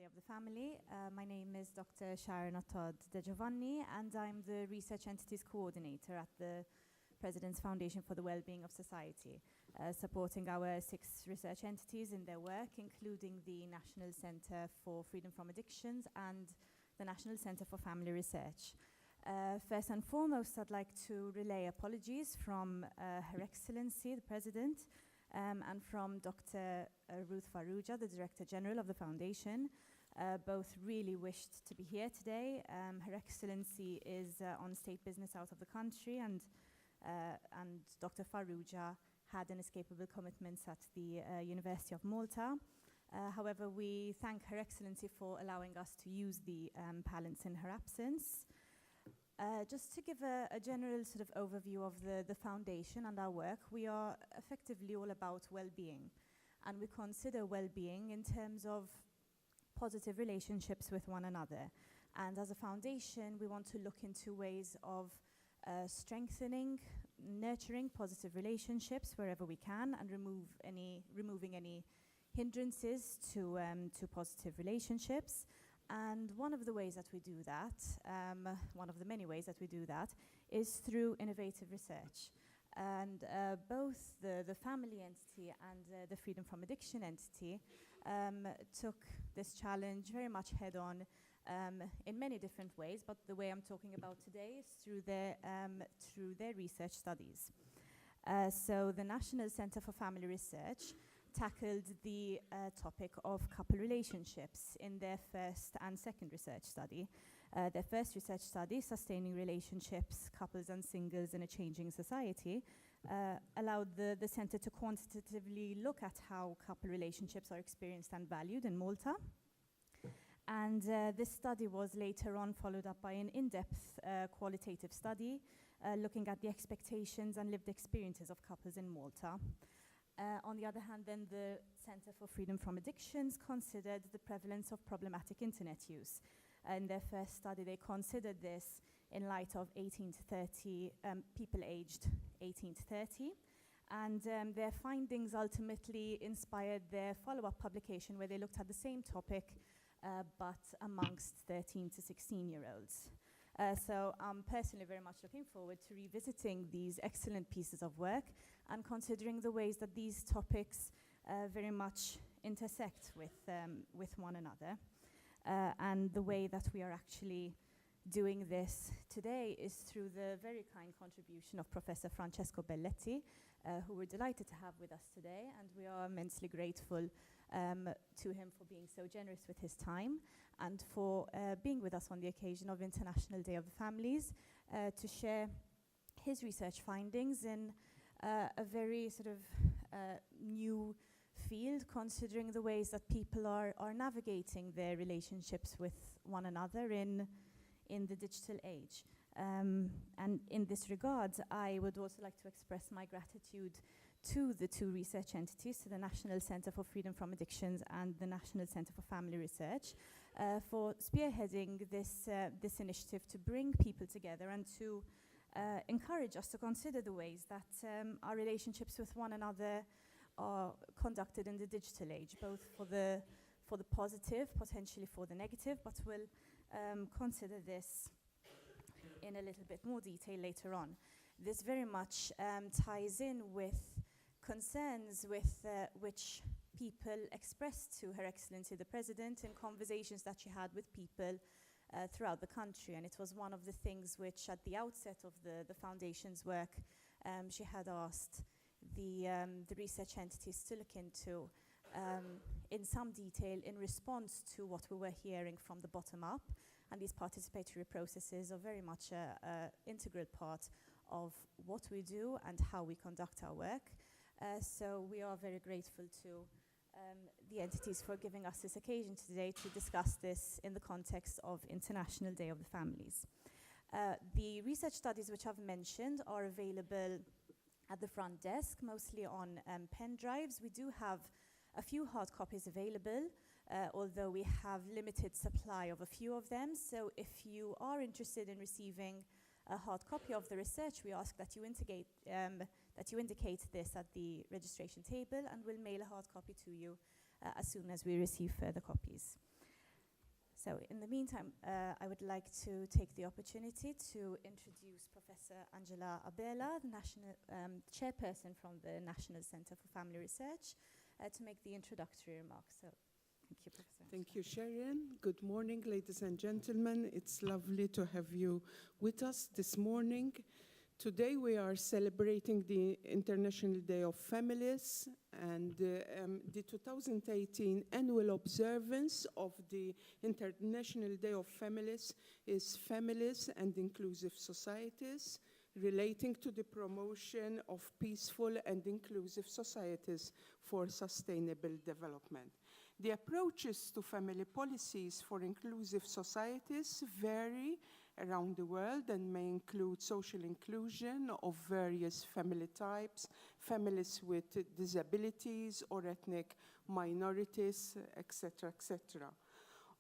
Day of the Family. My name is Dr. Sharon Ottod De Giovanni, and I'm the Research Entities Coordinator at the President's Foundation for the Wellbeing of Society, supporting our 6 research entities in their work, including the National Center for Freedom from Addictions and the National Center for Family Research. First and foremost, I'd like to relay apologies from Her Excellency, the President, and from Dr. Ruth Farrugia, the Director General of the Foundation. Both really wished to be here today. Her Excellency is on state business out of the country, and Dr. Farrugia had inescapable commitments at the University of Malta. However, we thank Her Excellency for allowing us to use the palace in her absence. Just to give a general sort of overview of the foundation and our work, we are effectively all about well-being, and we consider well-being in terms of positive relationships with one another. And as a foundation, we want to look into ways of strengthening, nurturing positive relationships wherever we can, and removing any hindrances to positive relationships. And one of the ways that we do that, one of the many ways that we do that, is through innovative research. And both the family entity and the Freedom from Addiction entity took this challenge very much head on in many different ways, but the way I'm talking about today is through their research studies. So the National Center for Family Research tackled the topic of couple relationships in their first and second research study. Their first research study, Sustaining Relationships, Couples and Singles in a Changing Society, allowed the center to quantitatively look at how couple relationships are experienced and valued in Malta. And this study was later on followed up by an in-depth qualitative study looking at the expectations and lived experiences of couples in Malta. On the other hand, then the Center for Freedom from Addictions considered the prevalence of problematic internet use. In their first study, they considered this in light of 18 to 30 people aged 18 to 30. And their findings ultimately inspired their follow-up publication where they looked at the same topic, but amongst 13 to 16-year-olds. So I'm personally very much looking forward to revisiting these excellent pieces of work and considering the ways that these topics very much intersect with one another. And the way that we are actually doing this today is through the very kind contribution of Professor Francesco Belletti, who we're delighted to have with us today, and we are immensely grateful to him for being so generous with his time and for being with us on the occasion of International Day of the Families to share his research findings in a very sort of new field, considering the ways that people are navigating their relationships with one another in the digital age. And in this regard, I would also like to express my gratitude to the 2 research entities, to the National Center for Freedom from Addictions and the National Center for Family Research, for spearheading this initiative to bring people together and to encourage us to consider the ways that our relationships with one another are conducted in the digital age, both for the positive, potentially for the negative, but we'll consider this in a little bit more detail later on. This very much ties in with concerns with which people expressed to Her Excellency the President in conversations that she had with people throughout the country. And it was one of the things which at the outset of the foundation's work she had asked the research entities to look into in some detail in response to what we were hearing from the bottom up. And these participatory processes are very much an integral part of what we do and how we conduct our work. So we are very grateful to the entities for giving us this occasion today to discuss this in the context of International Day of the Families. The research studies which I've mentioned are available at the front desk, mostly on pen drives. We do have a few hard copies available, although we have limited supply of a few of them. So if you are interested in receiving a hard copy of the research, we ask that you indicate this at the registration table, and we'll mail a hard copy to you as soon as we receive further copies. So in the meantime, I would like to take the opportunity to introduce Professor Angela Abela, the national chairperson from the National Center for Family Research, to make the introductory remarks. So thank you, Professor. Thank you, Sharon. Good morning, ladies and gentlemen. It's lovely to have you with us this morning. Today we are celebrating the International Day of Families, and the 2018 annual observance of the International Day of Families is Families and Inclusive Societies, relating to the promotion of peaceful and inclusive societies for sustainable development. The approaches to family policies for inclusive societies vary around the world and may include social inclusion of various family types, families with disabilities or ethnic minorities, etc., etc.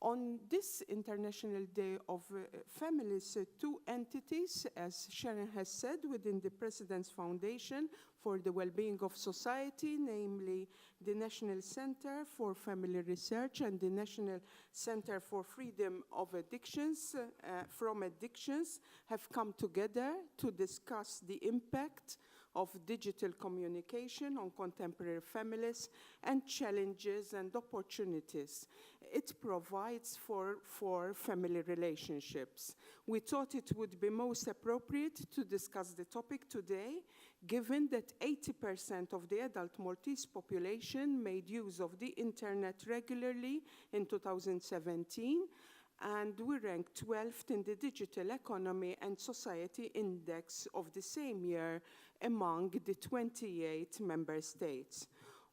On this International Day of Families, two entities, as Sharon has said, within the President's Foundation for the Wellbeing of Society, namely the National Center for Family Research and the National Center for Freedom of Addictions, from Addictions, have come together to discuss the impact of digital communication on contemporary families and challenges and opportunities it provides for family relationships. We thought it would be most appropriate to discuss the topic today, given that 80% of the adult Maltese population made use of the internet regularly in 2017, and we ranked 12th in the Digital Economy and Society Index of the same year among the 28 member states.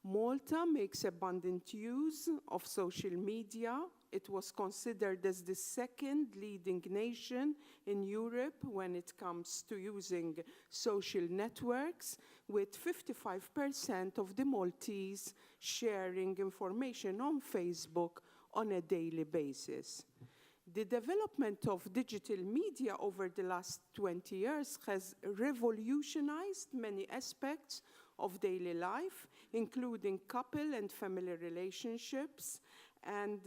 Malta makes abundant use of social media. It was considered as the second leading nation in Europe when it comes to using social networks, with 55% of the Maltese sharing information on Facebook on a daily basis. The development of digital media over the last 20 years has revolutionized many aspects of daily life, including couple and family relationships, and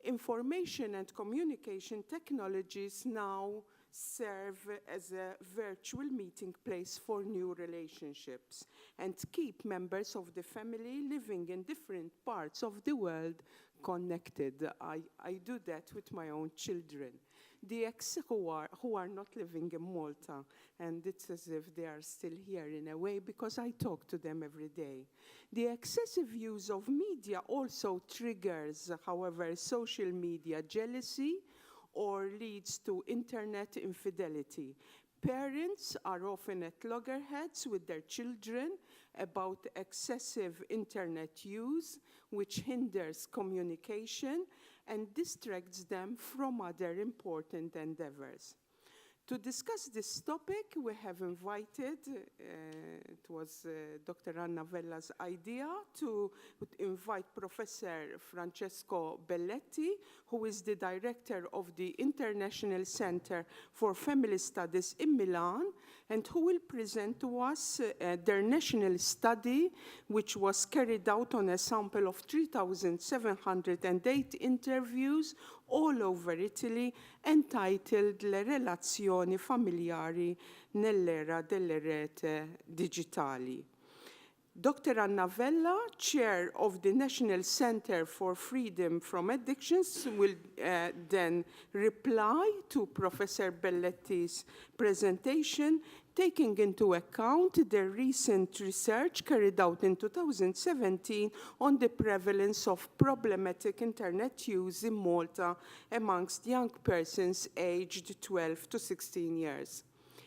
information and communication technologies now serve as a virtual meeting place for new relationships and keep members of the family living in different parts of the world connected. I do that with my own children. The ex who are not living in Malta, and it's as if they are still here in a way because I talk to them every day. The excessive use of media also triggers, however, social media jealousy or leads to internet infidelity. Parents are often at loggerheads with their children about excessive internet use, which hinders communication and distracts them from other important endeavors. To discuss this topic, we have invited, it was Dr. Anna Vella's idea, to invite Professor Francesco Belletti, who is the director of the International Center for Family Studies in Milan, and who will present to us their national study, which was carried out on a sample of 3,708 interviews all over Italy, entitled Le relazioni familiari nell'era delle rete digitali. Dr. Anna Vella, chair of the National Center for Freedom from Addictions, will then reply to Professor Belletti's presentation, taking into account the recent research carried out in 2017 on the prevalence of problematic internet use in Malta amongst young persons aged 12 to 16 years.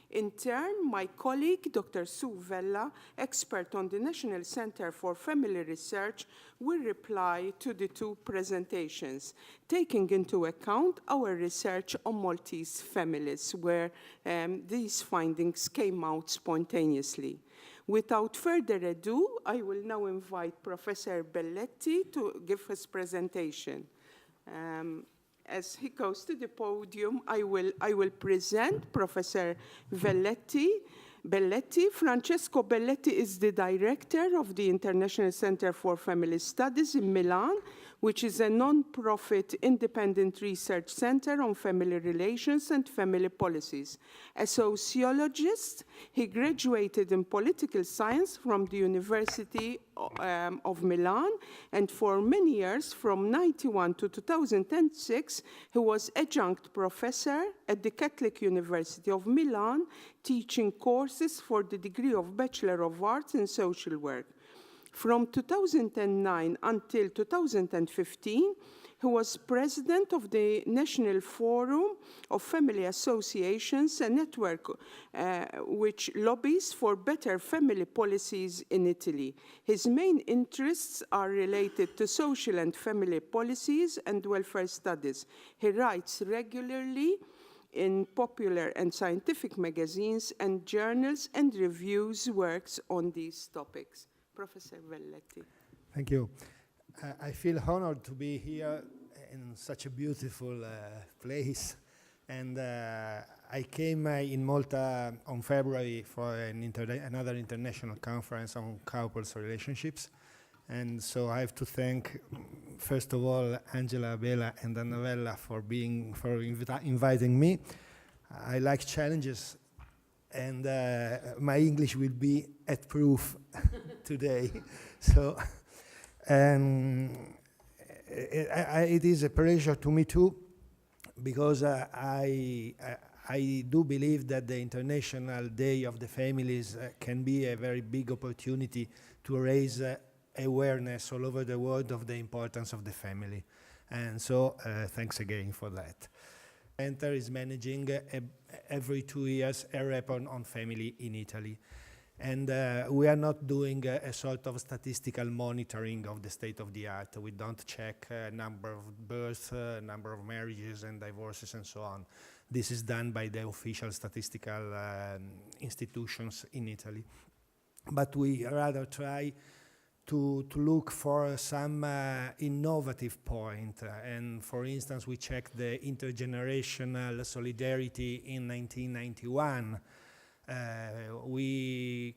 In turn, my colleague, Dr. Sue Vella, expert on the National Center for Family Research, will reply to the two presentations, taking into account our research on Maltese families, where these findings came out spontaneously. Without further ado, I will now invite Professor Belletti to give his presentation. As he goes to the podium, I will present Professor Belletti. Francesco Belletti is the director of the International Center for Family Studies in Milan, which is a non-profit independent research center on family relations and family policies. A sociologist, he graduated in political science from the University of Milan, and for many years, from 1991 to 2006, he was adjunct professor at the Catholic University of Milan, teaching courses for the degree of Bachelor of Arts in Social Work. From 2009 until 2015, he was president of the National Forum of Family Associations, a network which lobbies for better family policies in Italy. His main interests are related to social and family policies and welfare studies. He writes regularly in popular and scientific magazines and journals and reviews works on these topics. Professor Velletti. Thank you. I feel honored to be here in such a beautiful place. And I came in Malta on February for another international conference on couples relationships. And so I have to thank, first of all, Angela, Bella, and Annabella for inviting me. I like challenges, and my English will be at proof today. So it is a pleasure to me too, because I do believe that the International Day of the Families can be a very big opportunity to raise awareness all over the world of the importance of the family. And so thanks again for that. Center is managing every 2 years a report on family in Italy. And we are not doing a sort of statistical monitoring of the state of the art. We don't check number of births, number of marriages and divorces and so on. This is done by the official statistical institutions in Italy. But we rather try to look for some innovative point. And for instance, we checked the intergenerational solidarity in 1991. We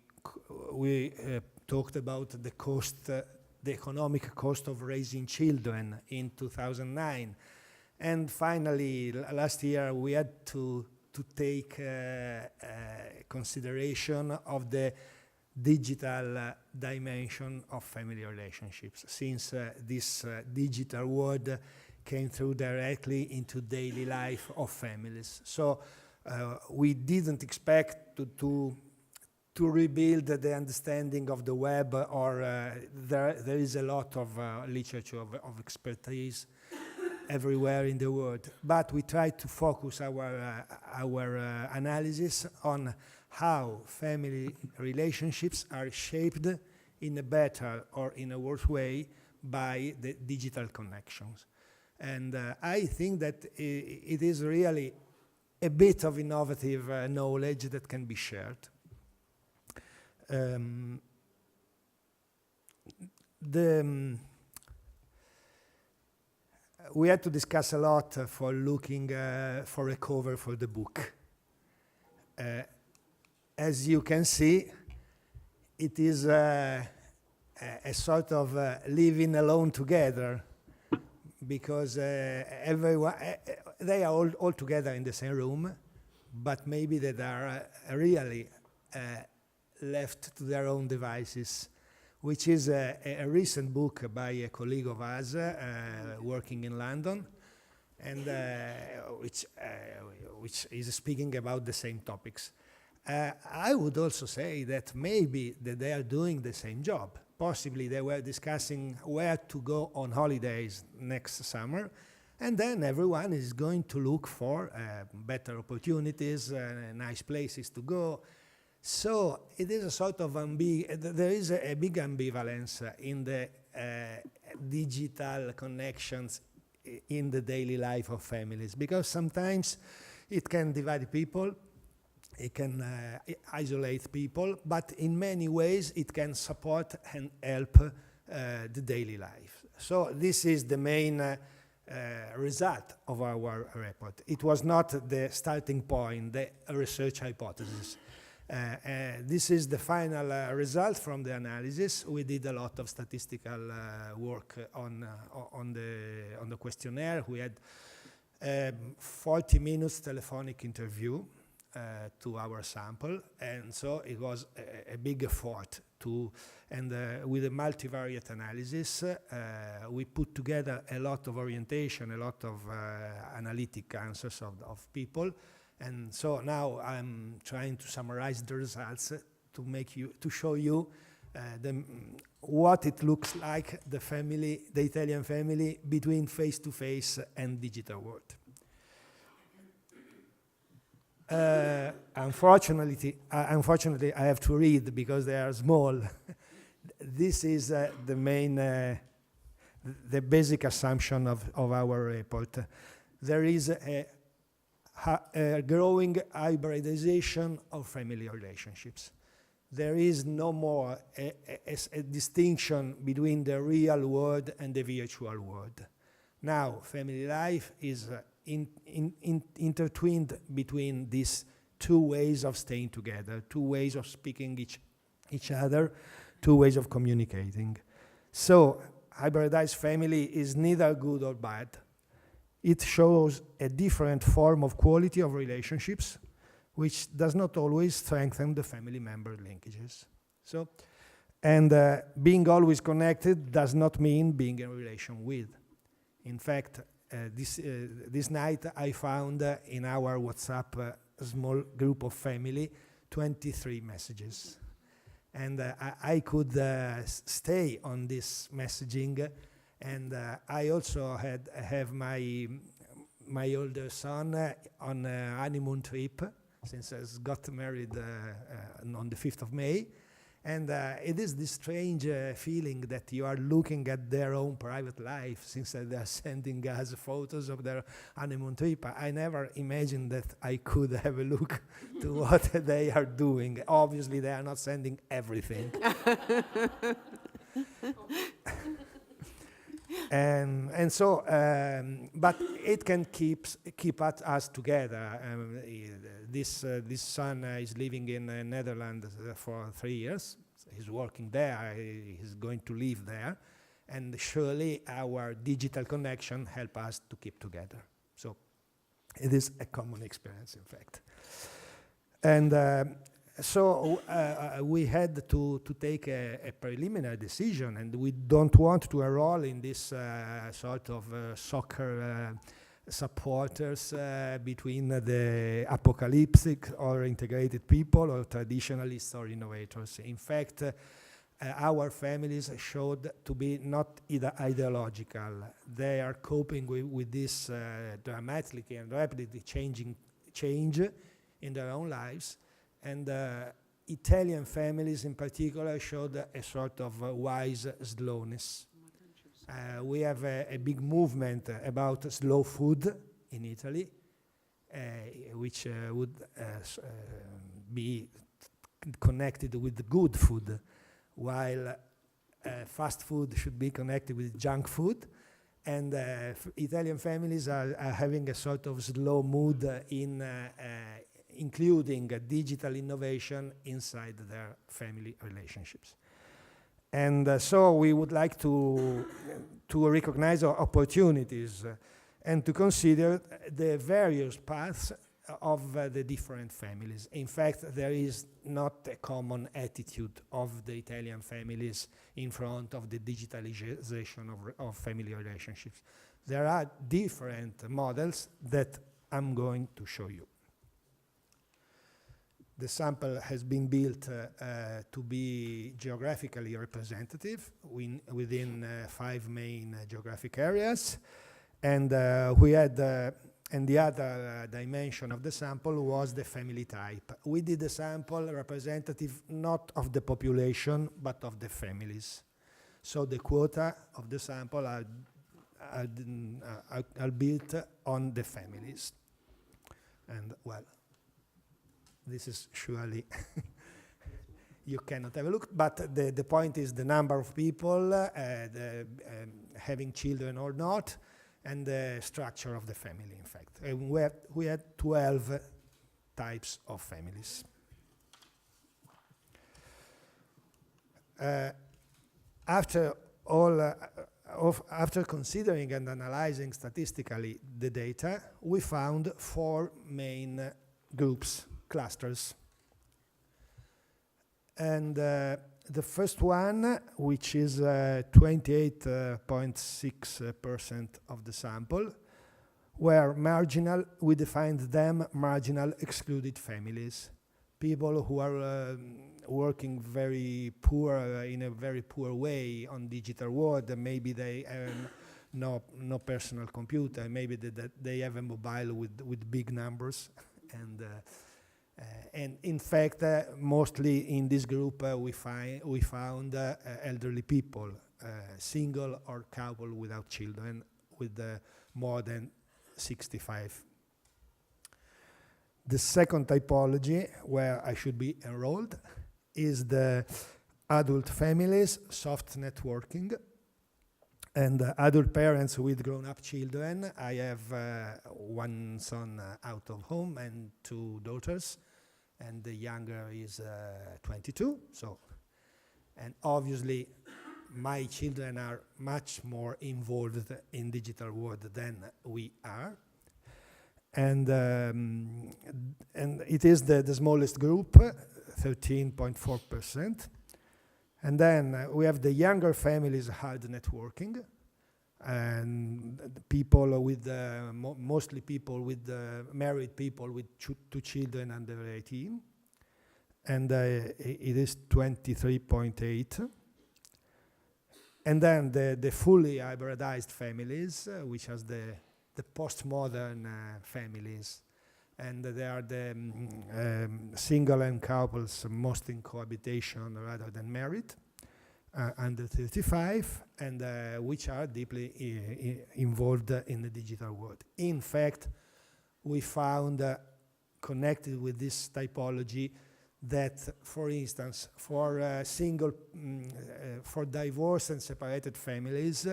talked about the cost, the economic cost of raising children in 2009. And finally, last year, we had to take consideration of the digital dimension of family relationships, since this digital world came through directly into daily life of families. So we didn't expect to rebuild the understanding of the web, or there is a lot of literature of expertise everywhere in the world. But we try to focus our analysis on how family relationships are shaped in a better or in a worse way by the digital connections. And I think that it is really a bit of innovative knowledge that can be shared. We had to discuss a lot for looking for a cover for the book. As you can see, it is a sort of living alone together, because everyone, they are all together in the same room, but maybe they are really left to their own devices, which is a recent book by a colleague of us working in London, and which is speaking about the same topics. I would also say that maybe that they are doing the same job. Possibly they were discussing where to go on holidays next summer, and then everyone is going to look for better opportunities, nice places to go. So it is a sort of there is a big ambivalence in the digital connections in the daily life of families, because sometimes it can divide people, it can isolate people, but in many ways it can support and help the daily life. So this is the main result of our report. It was not the starting point, the research hypothesis. This is the final result from the analysis. We did a lot of statistical work on the questionnaire. We had 40 minutes telephonic interview to our sample, and so it was a big effort to, and with a multivariate analysis, we put together a lot of orientation, a lot of analytic answers of people, and so now I'm trying to summarize the results to show you what it looks like, the Italian family between face-to-face and digital world. Unfortunately, I have to read because they are small. This is the main, the basic assumption of our report. There is a growing hybridization of family relationships. There is no more a distinction between the real world and the virtual world. Now, family life is intertwined between these two ways of staying together, two ways of speaking each other, two ways of communicating. So, hybridized family is neither good or bad. It shows a different form of quality of relationships, which does not always strengthen the family member linkages. So, and being always connected does not mean being in relation with. In fact, this night I found in our WhatsApp small group of family 23 messages. And I could stay on this messaging, and I also have my older son on a honeymoon trip, since I got married on the 5th of May. And it is this strange feeling that you are looking at their own private life, since they are sending us photos of their honeymoon trip. I never imagined that I could have a look to what they are doing. Obviously, they are not sending everything. And so, but it can keep us together. This son is living in Netherlands for 3 years. He's working there. He's going to live there, and surely our digital connection help us to keep together. So it is a common experience, in fact. And so we had to take a preliminary decision, and we don't want to enroll in this sort of soccer supporters between the apocalyptic or integrated people, or traditionalists or innovators. In fact, our families showed to be not ideological. They are coping with this dramatically and rapidly change in their own lives. And Italian families in particular showed a sort of wise slowness. We have a big movement about slow food in Italy, which would be connected with good food, while fast food should be connected with junk food. And Italian families are having a sort of slow mood in including digital innovation inside their family relationships. And so we would like to recognize our opportunities and to consider the various paths of the different families. In fact, there is not a common attitude of the Italian families in front of the digitalization of family relationships. There are different models that I'm going to show you. The sample has been built to be geographically representative within 5 main geographic areas, and we had, and the other dimension of the sample was the family type. We did a sample representative not of the population, but of the families. So the quota of the sample are built on the families. And well, this is surely, you cannot have a look, but the point is the number of people, having children or not, and the structure of the family, in fact. And we had 12 types of families. after all, after considering and analyzing statistically the data, we found 4 main groups, clusters. And the first one, which is 28.6% of the sample, were marginal. We defined them marginal excluded families, people who are working very poor, in a very poor way on digital world. Maybe they have no personal computer. Maybe they have a mobile with big numbers, and in fact, mostly in this group we found elderly people, single or couple without children, with more than 65. The second typology, where I should be enrolled, is the adult families, soft networking, and adult parents with grown-up children. I have one son out of home and 2 daughters, and the younger is 22. So, and obviously, my children are much more involved in digital world than we are. And it is the smallest group, 13.4%. And then we have the younger families, hard networking, and people with, mostly people with, married people with 2 children under 18. And it is 23.8. And then the fully hybridized families, which has the postmodern families, and they are the single and couples, most in cohabitation rather than married, under 35, and which are deeply involved in the digital world. In fact, we found, connected with this typology, that, for instance, for single, for divorced and separated families,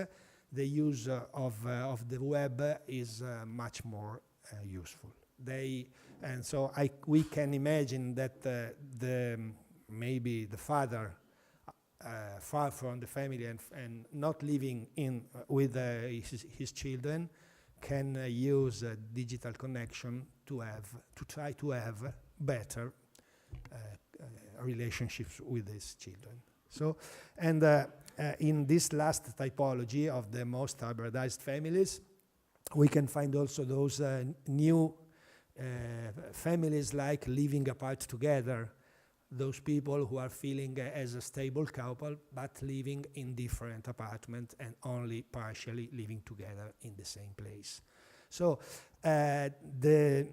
the use of the web is much more useful. And so we can imagine that maybe the father, far from the family and not living in with his children, can use digital connection to try to have better relationships with his children. So, and in this last typology of the most hybridized families, we can find also those new families like living apart together, those people who are feeling as a stable couple but living in different apartments and only partially living together in the same place. So the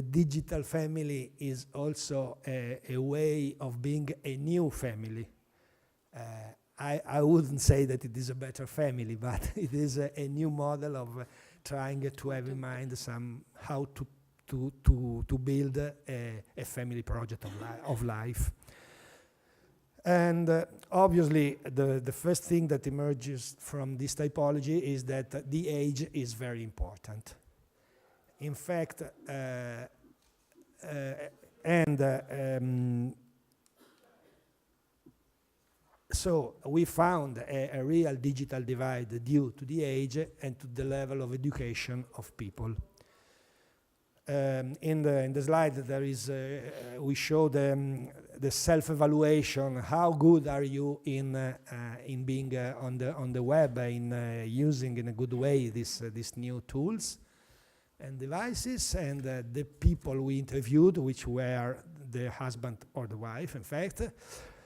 digital family is also a way of being a new family. I wouldn't say that it is a better family, but it is a new model of trying to have in mind how to build a family project of life. And obviously, the first thing that emerges from this typology is that the age is very important. In fact, so we found a real digital divide due to the age and to the level of education of people. In the slide there is, we show the self-evaluation. How good are you in being on the web, in using in a good way these new tools and devices? And the people we interviewed, which were the husband or the wife, in fact,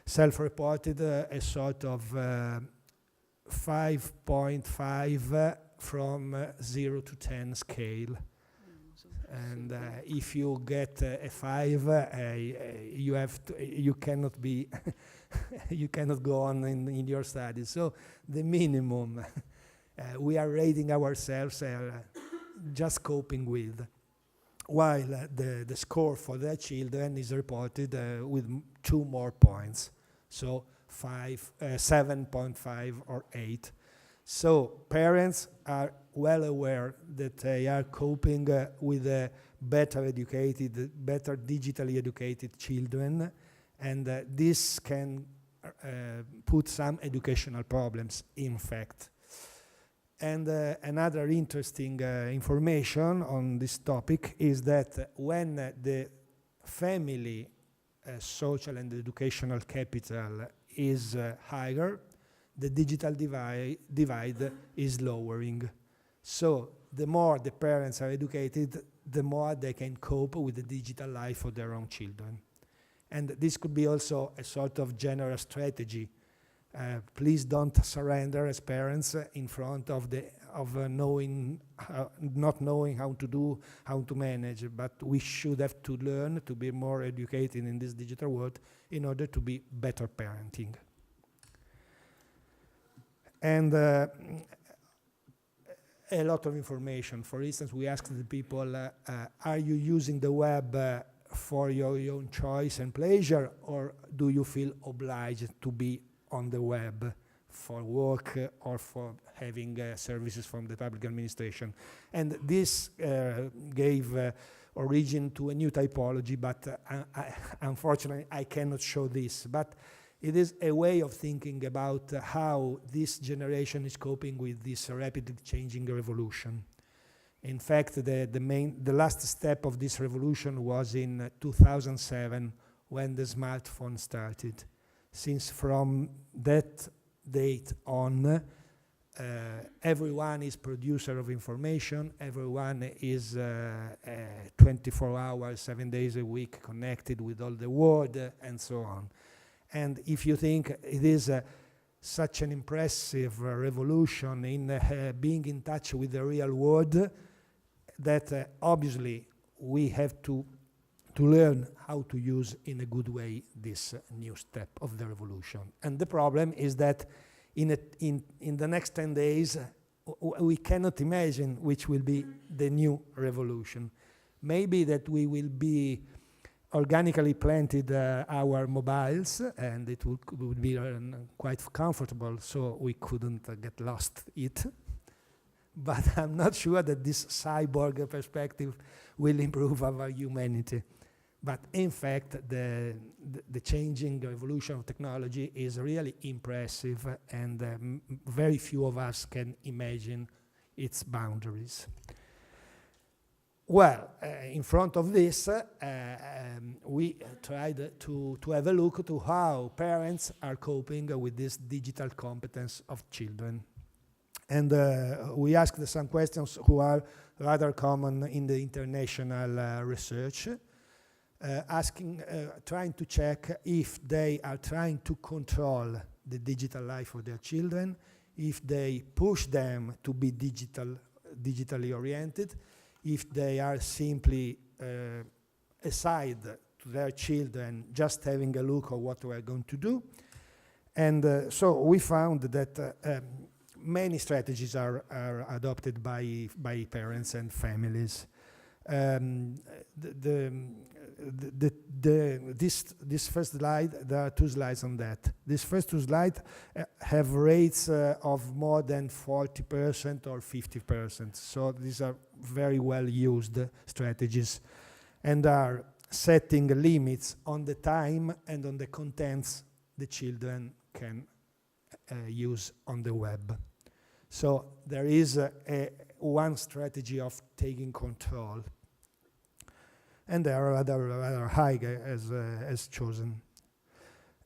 self-reported a sort of 5.5 from 0 to 10 scale. And if you get a 5, you cannot be, you cannot go on in your studies. So the minimum we are rating ourselves just coping with, while the score for their children is reported with 2 more points, so 7.5 or 8. So parents are well aware that they are coping with better educated, better digitally educated children, and this can put some educational problems, in fact. And another interesting information on this topic is that when the family social and educational capital is higher, the digital divide is lowering. So the more the parents are educated, the more they can cope with the digital life of their own children. And this could be also a sort of general strategy. Please don't surrender as parents in front of not knowing how to manage. But we should have to learn to be more educated in this digital world in order to be better parenting. And a lot of information. For instance, we asked the people, are you using the web for your own choice and pleasure, or do you feel obliged to be on the web for work or for having services from the public administration? And this gave origin to a new typology, but unfortunately I cannot show this. But it is a way of thinking about how this generation is coping with this rapidly changing revolution. In fact, the last step of this revolution was in 2007 when the smartphone started. Since from that date on, everyone is producer of information, everyone is 24 hours, 7 days a week connected with all the world, and so on. And if you think it is such an impressive revolution in being in touch with the real world, that obviously we have to learn how to use in a good way this new step of the revolution. And the problem is that in the next 10 days, we cannot imagine which will be the new revolution. Maybe that we will be organically planted our mobiles, and it would be quite comfortable, so we couldn't get lost it. But I'm not sure that this cyborg perspective will improve our humanity. But in fact, the changing evolution of technology is really impressive, and very few of us can imagine its boundaries. Well, in front of this, we tried to have a look to how parents are coping with this digital competence of children. And we asked some questions who are rather common in the international research, trying to check if they are trying to control the digital life of their children, if they push them to be digitally oriented, if they are simply aside to their children, just having a look at what we are going to do. And so we found that many strategies are adopted by parents and families. This first slide, there are 2 slides on that. These first 2 slides have rates of more than 40% or 50%. So these are very well used strategies and are setting limits on the time and on the contents the children can use on the web. So there is one strategy of taking control. And there are other high as chosen.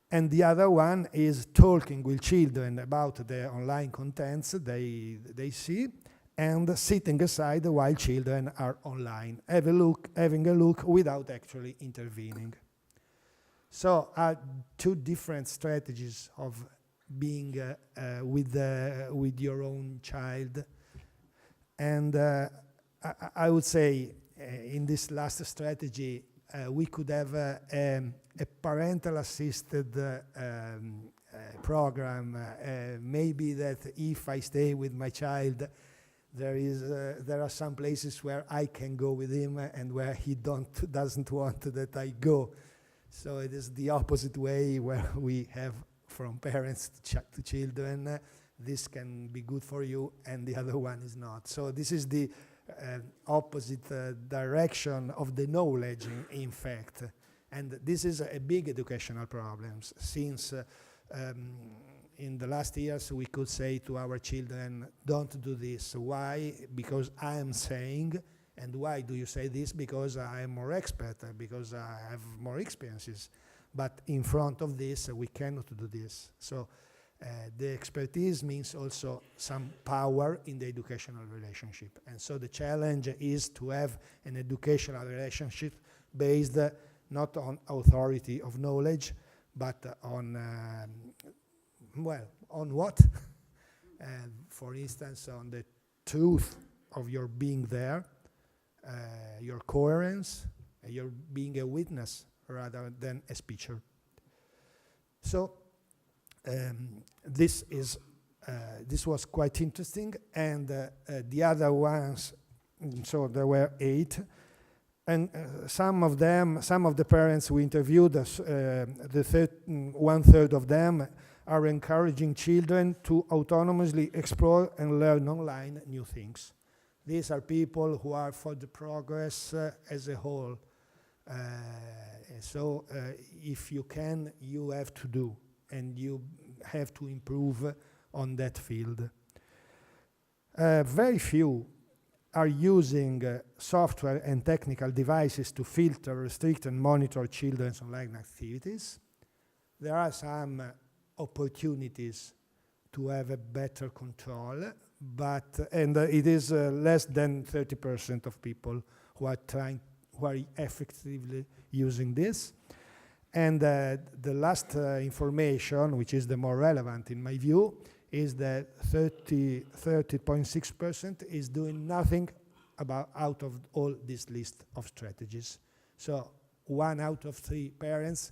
And the other one is talking with children about the online contents they see, and sitting aside while children are online, having a look without actually intervening. So are 2 different strategies of being with your own child. And I would say in this last strategy, we could have a parental assisted program. Maybe that if I stay with my child, there are some places where I can go with him and where he doesn't want that I go. So it is the opposite way where we have from parents to children. This can be good for you, and the other one is not. So this is the opposite direction of the knowledge, in fact. And this is a big educational problem, since in the last years, we could say to our children, don't do this. Why? Because I am saying. And why do you say this? Because I am more expert, because I have more experiences. But in front of this, we cannot do this. So the expertise means also some power in the educational relationship. And so the challenge is to have an educational relationship based not on authority of knowledge, but on, well, on what? For instance, on the truth of your being there, your coherence, your being a witness rather than a speaker. So this was quite interesting, and the other ones, so there were 8, and some of the parents we interviewed, 1/3 of them are encouraging children to autonomously explore and learn online new things. These are people who are for the progress as a whole. So if you can, you have to do, and you have to improve on that field. Very few are using software and technical devices to filter, restrict, and monitor children's online activities. There are some opportunities to have a better control, and it is less than 30% of people who are effectively using this. And the last information, which is the more relevant in my view, is that 30.6% is doing nothing out of all this list of strategies. So 1 out of 3 parents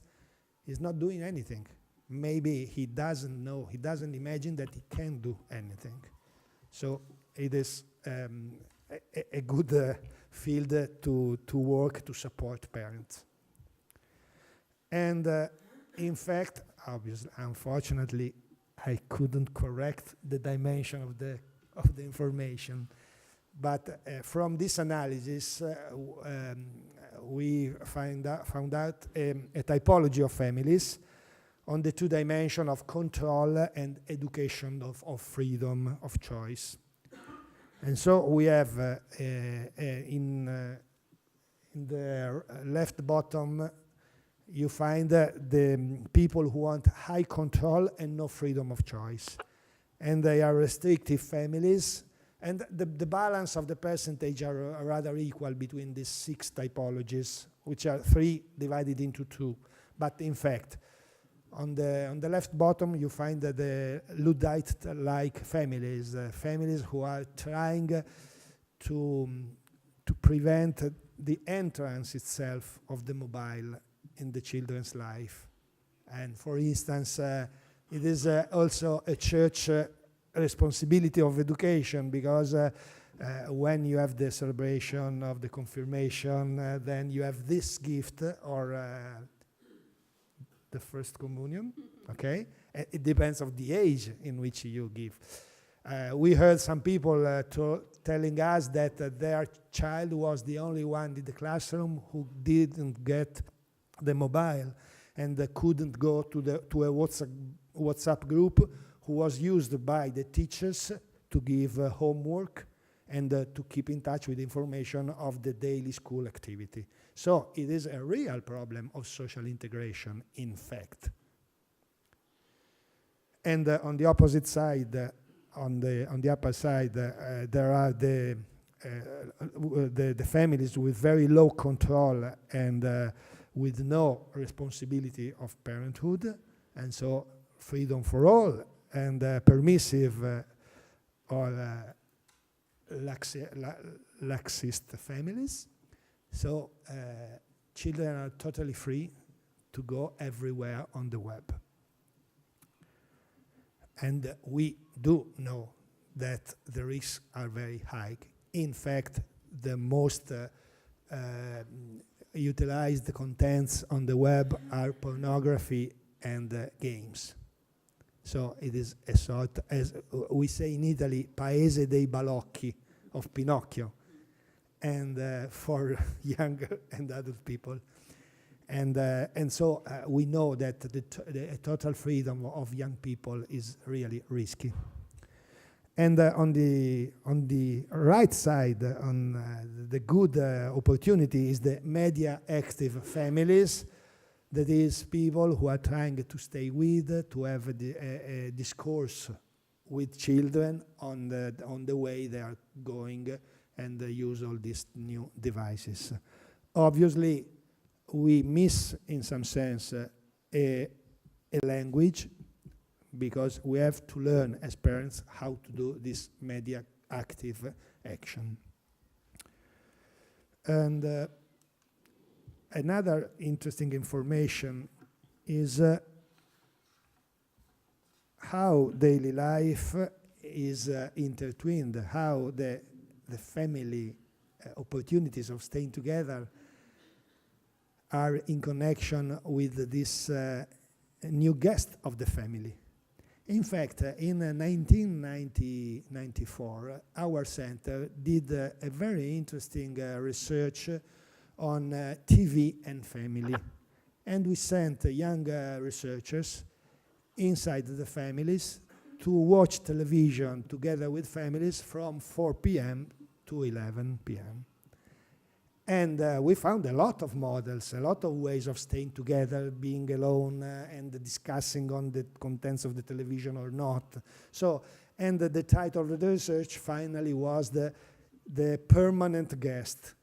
is not doing anything. Maybe he doesn't know, he doesn't imagine that he can do anything. So it is a good field to work to support parents. And in fact, obviously, unfortunately, I couldn't correct the dimension of the information. But from this analysis, we found out a typology of families on the 2 dimensions of control and education of freedom of choice. And so we have in the left bottom, you find the people who want high control and no freedom of choice. And they are restrictive families. And the balance of the percentage are rather equal between these 6 typologies, which are 3 divided into 2. But in fact, on the left bottom, you find the Luddite-like families, families who are trying to prevent the entrance itself of the mobile in the children's life. And for instance, it is also a church responsibility of education, because when you have the celebration of the confirmation, then you have this gift or the first communion, okay? It depends on the age in which you give. We heard some people telling us that their child was the only one in the classroom who didn't get the mobile and couldn't go to a WhatsApp group who was used by the teachers to give homework and to keep in touch with information of the daily school activity. So it is a real problem of social integration, in fact. And on the opposite side, on the upper side, there are the families with very low control and with no responsibility of parenthood, and so freedom for all, and permissive or laxist families. So children are totally free to go everywhere on the web. And we do know that the risks are very high. In fact, the most utilized contents on the web are pornography and games. So it is a sort, as we say in Italy, paese dei balocchi, of Pinocchio, and for younger and adult people. And so we know that the total freedom of young people is really risky. And on the right side, on the good opportunity is the media active families. That is people who are trying to stay with, to have a discourse with children on the way they are going and use all these new devices. Obviously, we miss, in some sense, a language, because we have to learn as parents how to do this media active action. And another interesting information is how daily life is intertwined, how the family opportunities of staying together are in connection with this new guest of the family. In fact, in 1994, our center did a very interesting research on TV and family. And we sent young researchers inside the families to watch television together with families from 4 p.m. to 11 p.m. And we found a lot of models, a lot of ways of staying together, being alone, and discussing on the contents of the television or not. So, and the title of the research finally was the permanent guest.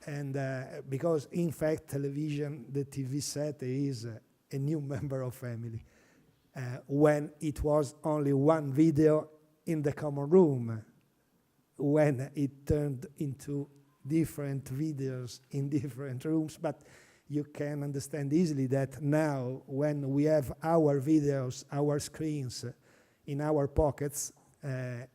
And because in fact television, the TV set is a new member of family. When it was only one video in the common room, when it turned into different videos in different rooms, but you can understand easily that now when we have our videos, our screens in our pockets,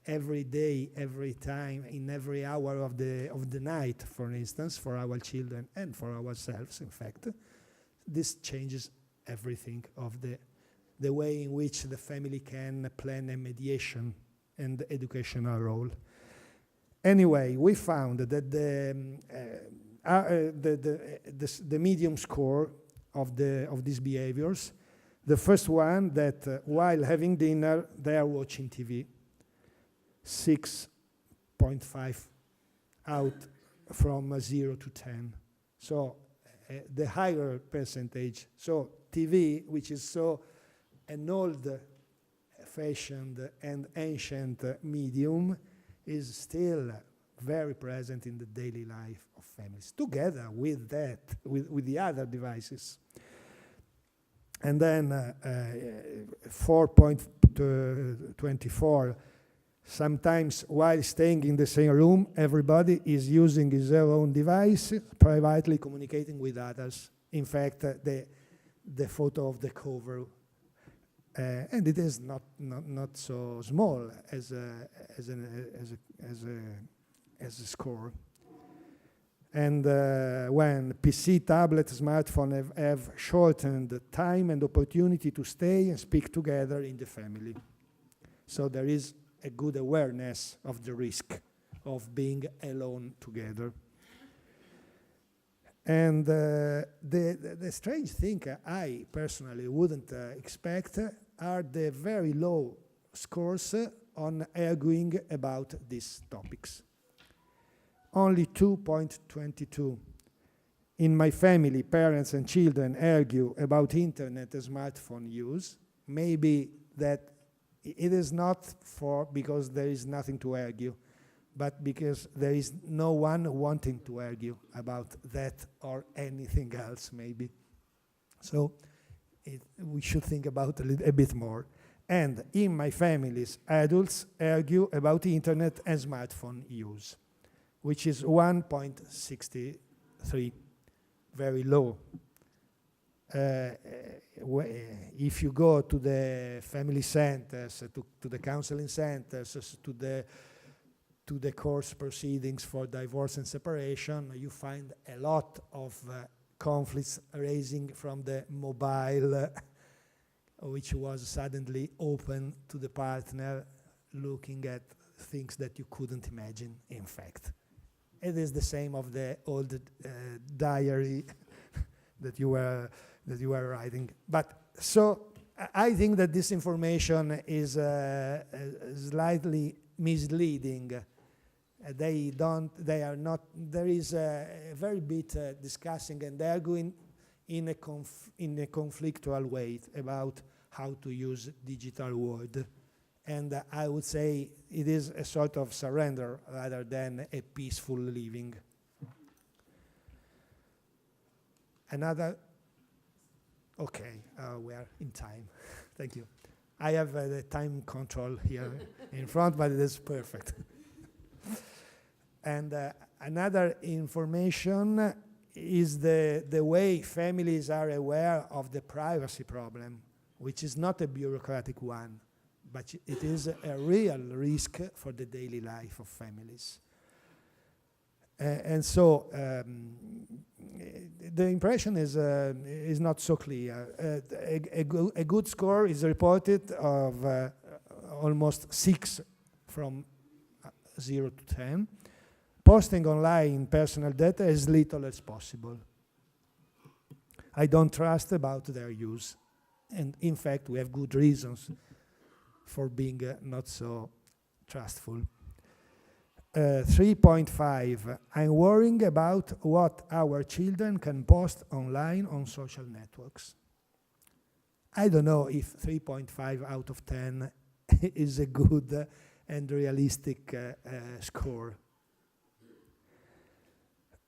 every day, every time, in every hour of the night, for instance, for our children and for ourselves, in fact, this changes everything of the way in which the family can plan a mediation and educational role. Anyway, we found that the medium score of these behaviors, the first one, that while having dinner, they are watching TV, 6.5 out from 0 to 10. So the higher percentage. So TV, which is so an old-fashioned and ancient medium, is still very present in the daily life of families, together with with the other devices. And then 4.24, sometimes while staying in the same room, everybody is using his own device, privately communicating with others. In fact, the photo of the cover, and it is not so small as a score. And when PC, tablet, smartphone have shortened the time and opportunity to stay and speak together in the family. So there is a good awareness of the risk of being alone together. And the strange thing I personally wouldn't expect are the very low scores on arguing about these topics. Only 2.22. In my family, parents and children argue about internet and smartphone use. Maybe that it is not because there is nothing to argue, but because there is no one wanting to argue about that or anything else, maybe. So we should think about a bit more. And in my families, adults argue about the internet and smartphone use, which is 1.63, very low. If you go to the family centers, to the counseling centers, to the course proceedings for divorce and separation, you find a lot of conflicts arising from the mobile, which was suddenly open to the partner, looking at things that you couldn't imagine, in fact. It is the same of the old diary that you were writing. But so I think that this information is slightly misleading. They are not. There is a very bit discussing and arguing in a conflictual way about how to use digital world. And I would say it is a sort of surrender rather than a peaceful living. Another, okay, we are in time. Thank you. I have the time control here in front, but it is perfect. And another information is the way families are aware of the privacy problem, which is not a bureaucratic one, but it is a real risk for the daily life of families. And so the impression is not so clear. A good score is reported of almost 6 from 0 to 10. Posting online personal data as little as possible. I don't trust about their use. And in fact, we have good reasons for being not so trustful. 3.5, I'm worrying about what our children can post online on social networks. I don't know if 3.5 out of 10 is a good and realistic score.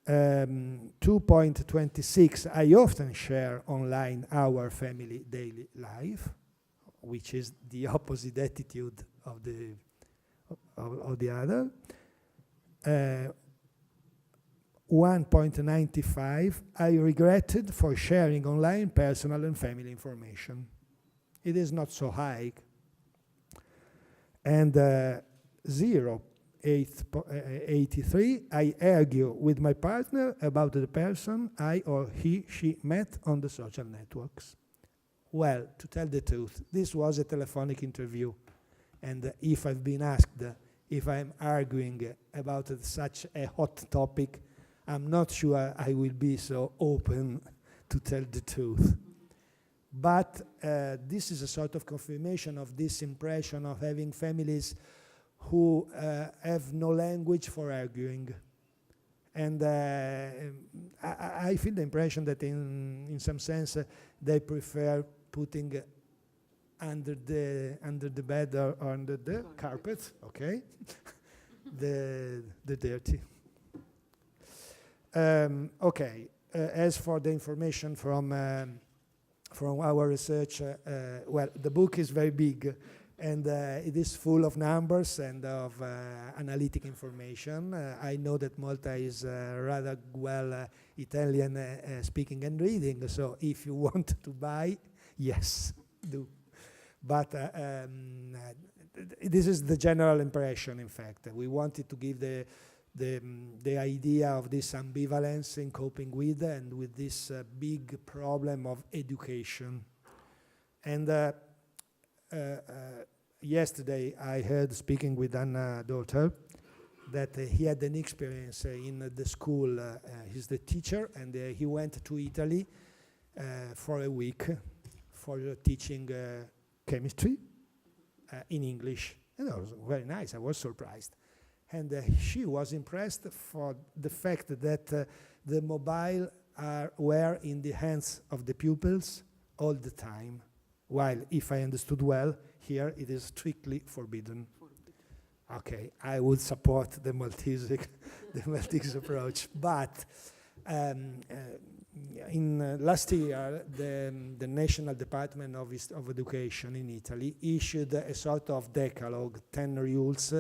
2.26, I often share online our family daily life, which is the opposite attitude of the other. 1.95, I regretted for sharing online personal and family information. It is not so high. And 0.83, I argue with my partner about the person I or she met on the social networks. Well, to tell the truth, this was a telephonic interview. And if I've been asked if I'm arguing about such a hot topic, I'm not sure I will be so open to tell the truth. But this is a sort of confirmation of this impression of having families who have no language for arguing. And I feel the impression that in some sense they prefer putting under the bed or under the carpet, okay, the dirty. Okay, as for the information from our research, well, the book is very big, and it is full of numbers and of analytic information. I know that Malta is rather well Italian speaking and reading, so if you want to buy, yes, do. But this is the general impression, in fact. We wanted to give the idea of this ambivalence in coping with and with this big problem of education. And yesterday I heard, speaking with Anna's daughter, that he had an experience in the school. He's the teacher, and he went to Italy for a week for teaching chemistry in English. And that was very nice. I was surprised. And she was impressed for the fact that the mobile were in the hands of the pupils all the time, while, if I understood well, here it is strictly forbidden. Okay, I would support the Maltese, the Maltese approach, but in last year, the National Department of Education in Italy issued a sort of decalogue, 10 rules,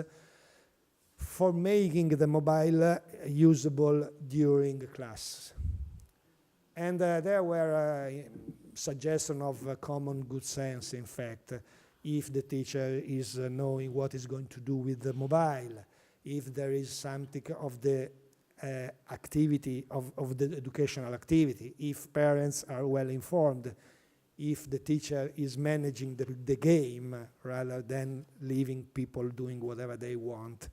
for making the mobile usable during class. And there were suggestions of common good sense, in fact. If the teacher is knowing what is going to do with the mobile, if there is something of the activity, of the educational activity, if parents are well informed, if the teacher is managing the game rather than leaving people doing whatever they want.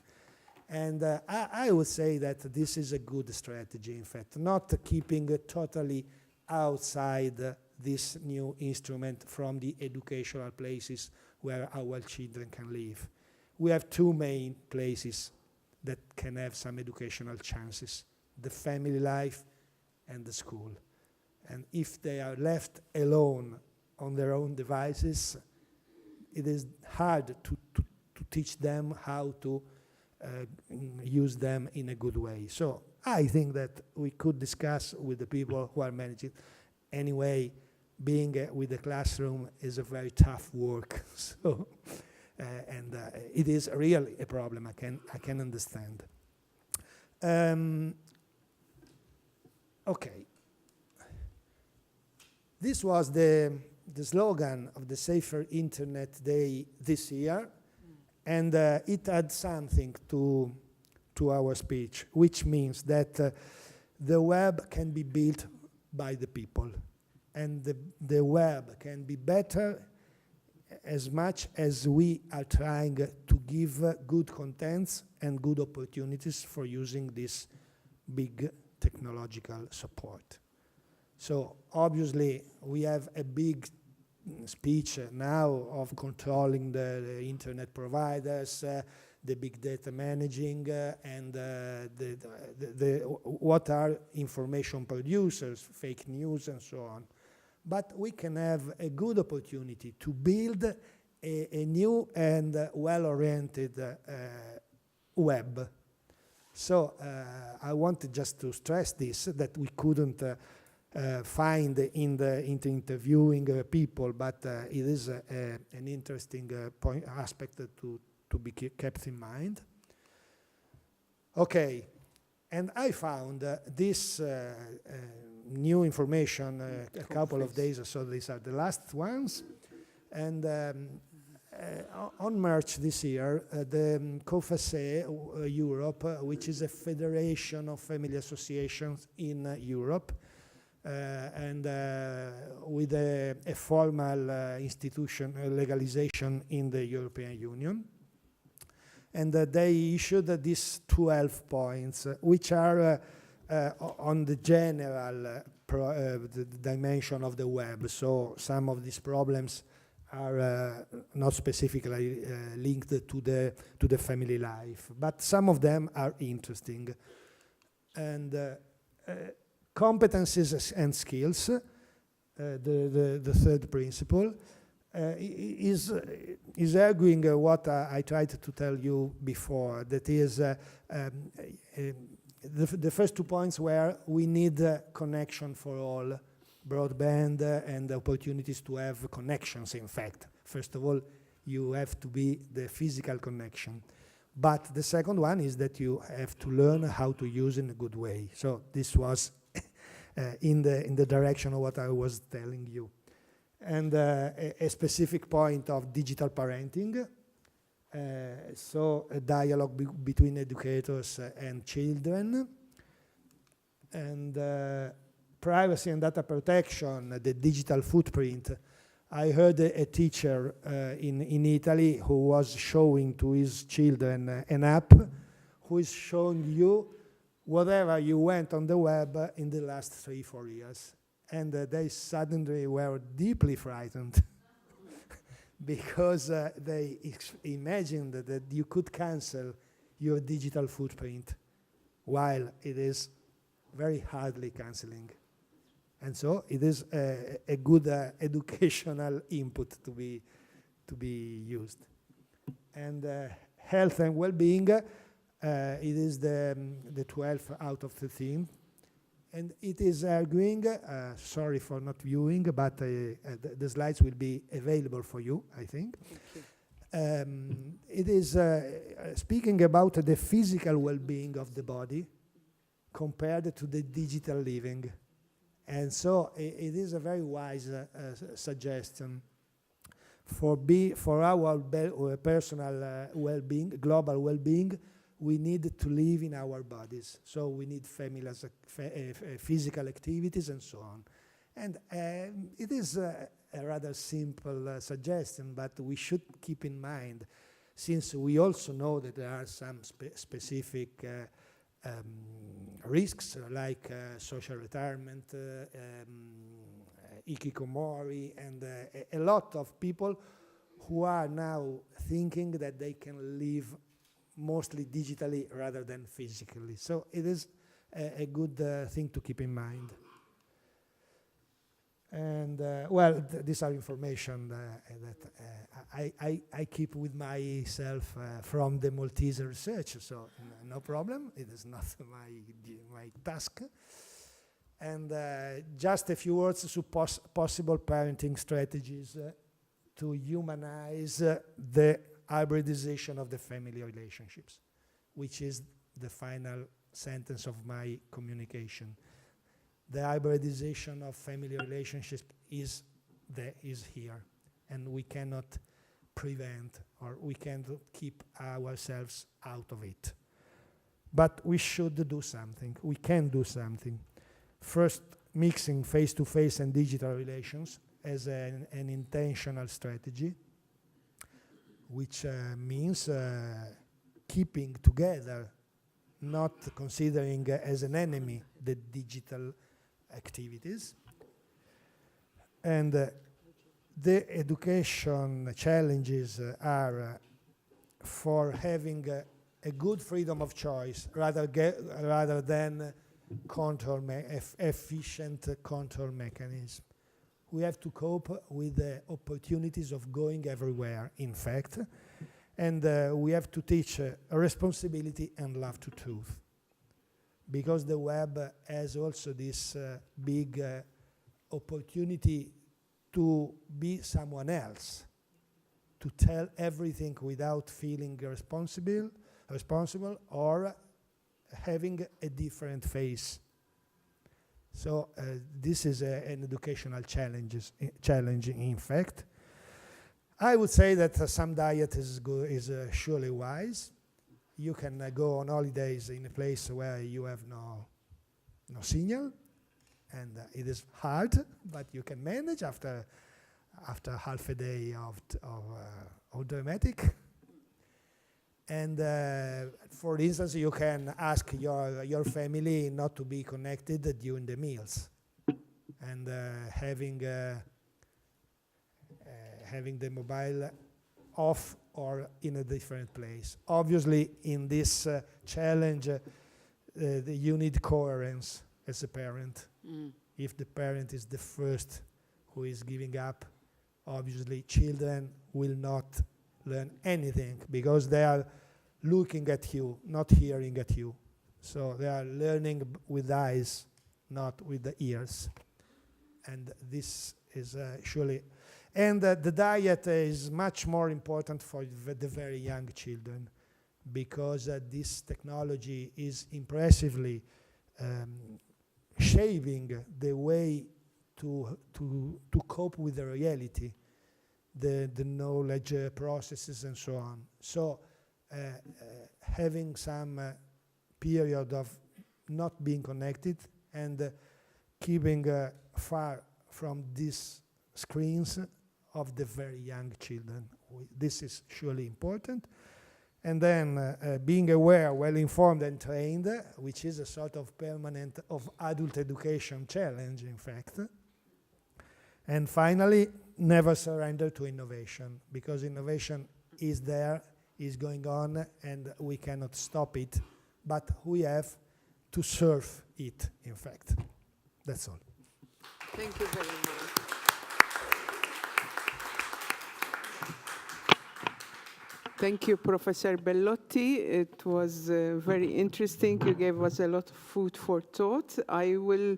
And I would say that this is a good strategy, in fact, not keeping totally outside this new instrument from the educational places where our children can live. We have two main places that can have some educational chances: the family life and the school. And if they are left alone on their own devices, it is hard to teach them how to use them in a good way. So I think that we could discuss with the people who are managing. Anyway, being with the classroom is a very tough work. So, and it is really a problem. I can understand. Okay. This was the slogan of the Safer Internet Day this year, and it had something to our speech, which means that the web can be built by the people, and the web can be better as much as we are trying to give good contents and good opportunities for using this big technological support. So obviously we have a big speech now of controlling the internet providers, the big data managing, and what are information producers, fake news, and so on. But we can have a good opportunity to build a new and well-oriented web. So I wanted just to stress this, that we couldn't find in the interviewing people, but it is an interesting aspect to be kept in mind. Okay, and I found this new information a couple of days or so. These are the last ones. And on March this year, the COFASE Europe, which is a federation of family associations in Europe, and with a formal institution legalization in the European Union. And they issued these 12 points, which are on the general the dimension of the web. So some of these problems are not specifically linked to the family life, but some of them are interesting. And competencies and skills, the third principle, is arguing what I tried to tell you before. That is, the first 2 points were we need connection for all, broadband and opportunities to have connections, in fact. First of all, you have to be the physical connection. But the second one is that you have to learn how to use in a good way. So this was in the direction of what I was telling you. And a specific point of digital parenting, so a dialogue between educators and children, and privacy and data protection, the digital footprint. I heard a teacher in Italy who was showing to his children an app who is showing you whatever you went on the web in the last 3-4 years. And they suddenly were deeply frightened because they imagined that you could cancel your digital footprint while it is very hardly canceling. And so it is a good educational input to be used. And health and well-being, it is the 12th out of 13. And it is arguing, sorry for not viewing, but the slides will be available for you, I think. It is speaking about the physical well-being of the body compared to the digital living. And so it is a very wise suggestion. For our personal well-being, global well-being, we need to live in our bodies. So we need physical activities and so on. And it is a rather simple suggestion, but we should keep in mind, since we also know that there are some specific risks like social retirement, hikikomori, and a lot of people who are now thinking that they can live mostly digitally rather than physically. So it is a good thing to keep in mind. And well, these are information that I keep with myself from the Maltese research, so no problem. It is not my task. And just a few words to possible parenting strategies to humanize the hybridization of the family relationships, which is the final sentence of my communication. The hybridization of family relationships is here, and we cannot prevent, or we can't keep ourselves out of it. But we should do something. We can do something. First, mixing face-to-face and digital relations as an intentional strategy, which means keeping together, not considering as an enemy the digital activities. And the education challenges are for having a good freedom of choice rather than efficient control mechanism. We have to cope with the opportunities of going everywhere, in fact, and we have to teach responsibility and love to truth. Because the web has also this big opportunity to be someone else, to tell everything without feeling responsible or having a different face. So this is an educational challenge, in fact. I would say that some diet is surely wise. You can go on holidays in a place where you have no signal, and it is hard, but you can manage after half a day of thematic. And for instance, you can ask your family not to be connected during the meals, and having the mobile off or in a different place. Obviously, in this challenge, you need coherence as a parent. If the parent is the first who is giving up, obviously children will not learn anything because they are looking at you, not hearing at you. So they are learning with eyes, not with the ears. And this is surely... And the diet is much more important for the very young children, because this technology is impressively shaping the way to cope with the reality, the knowledge processes and so on. So having some period of not being connected and keeping far from these screens of the very young children. This is surely important. And then being aware, well-informed and trained, which is a sort of permanent of adult education challenge, in fact. And finally, never surrender to innovation, because innovation is there, is going on, and we cannot stop it, but we have to surf it, in fact. That's all. Thank you very much. Thank you, Professor Bellotti. It was very interesting. You gave us a lot of food for thought. I will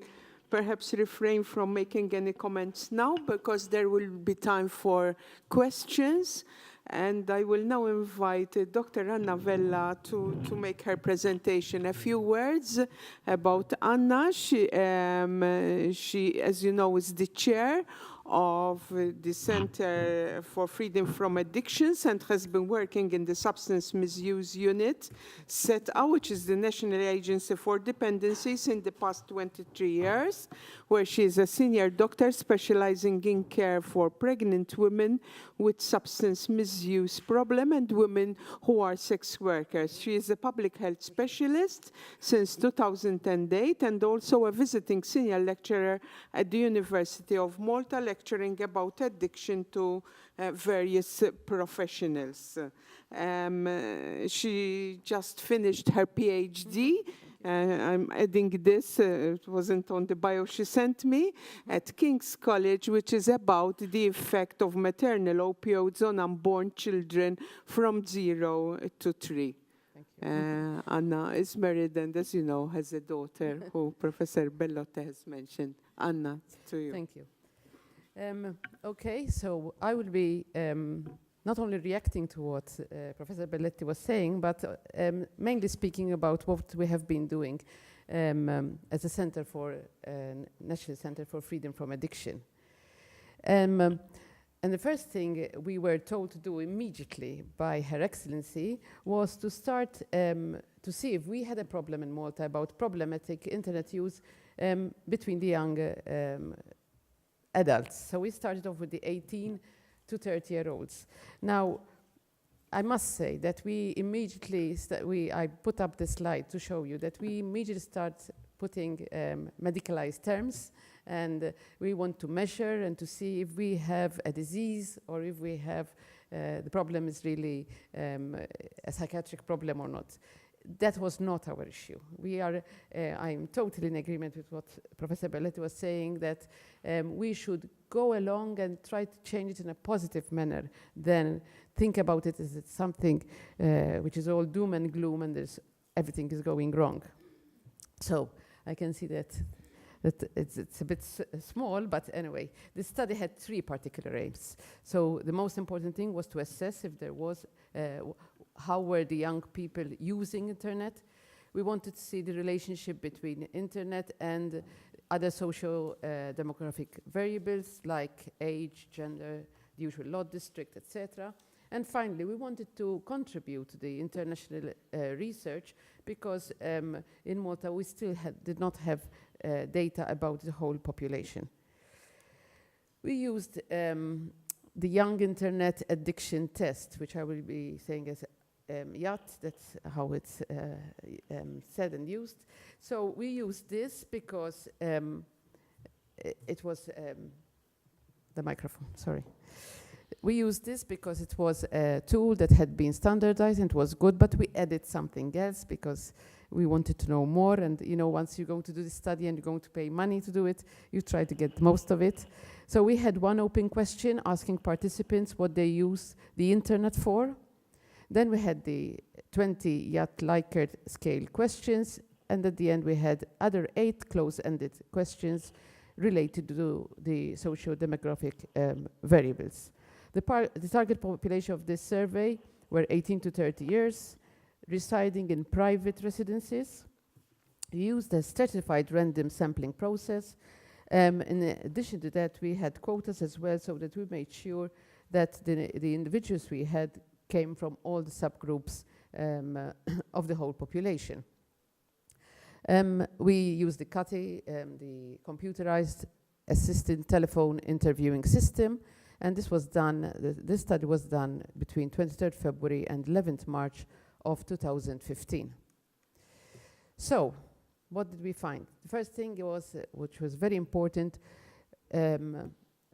perhaps refrain from making any comments now, because there will be time for questions. And I will now invite Dr. Anna Vella to make her presentation. A few words about Anna. She, as you know, is the chair of the Center for Freedom from Addictions and has been working in the Substance Misuse Unit, SETA, which is the National Agency for Dependencies, in the past 23 years, where she is a senior doctor specializing in care for pregnant women with substance misuse problem and women who are sex workers. She is a public health specialist since 2008 and also a visiting senior lecturer at the University of Malta, lecturing about addiction to various professionals. She just finished her PhD. I'm adding this, it wasn't on the bio she sent me, at King's College, which is about the effect of maternal opioids on unborn children from 0 to 3. Anna is married and, as you know, has a daughter who Professor Bellotta has mentioned. Anna, to you. Thank you. Okay, so I will be not only reacting to what Professor Belletti was saying, but mainly speaking about what we have been doing as a Center for National Center for Freedom from Addiction. And the first thing we were told to do immediately by Her Excellency was to start to see if we had a problem in Malta about problematic internet use between the young adults. So we started off with the 18 to 30-year-olds. Now, I must say that we immediately, I put up this slide to show you that we immediately start putting medicalized terms, and we want to measure and to see if we have a disease or if we have, the problem is really a psychiatric problem or not. That was not our issue. We are, I'm totally in agreement with what Professor Belletti was saying, that we should go along and try to change it in a positive manner, then think about it as it's something which is all doom and gloom and everything is going wrong. So I can see that it's a bit small, but anyway, this study had 3 particular aims. So the most important thing was to assess if there was how were the young people using internet. We wanted to see the relationship between internet and other social demographic variables like age, gender, the usual law district, etc. And finally, we wanted to contribute to the international research because in Malta we still did not have data about the whole population. We used the Young Internet Addiction Test, which I will be saying as YAT, that's how it's said and used. So we used this because it was the microphone, sorry. We used this because it was a tool that had been standardized and was good, but we added something else because we wanted to know more. And you know, once you're going to do this study and you're going to pay money to do it, you try to get most of it. So we had one open question asking participants what they use the internet for. Then we had the 20 YAT Likert scale questions, and at the end we had other 8 close-ended questions related to the socio-demographic variables. The target population of this survey were 18 to 30 years, residing in private residences. We used a stratified random sampling process. In addition to that, we had quotas as well, so that we made sure that the individuals we had came from all the subgroups of the whole population. We used the CATI, the computerized assisted telephone interviewing system, and this was done, this study was done between 23rd February and 11th March of 2015. So, what did we find? The first thing was, which was very important,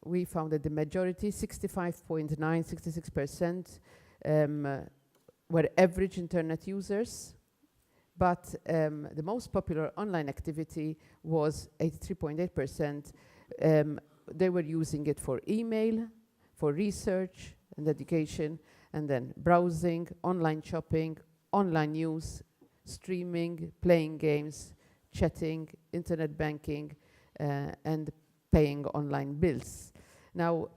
we found that the majority, 65.9, 66%, were average internet users, but the most popular online activity was 83.8%. They were using it for email, for research and education, and then browsing, online shopping, online news, streaming, playing games, chatting, internet banking, and paying online bills. Now,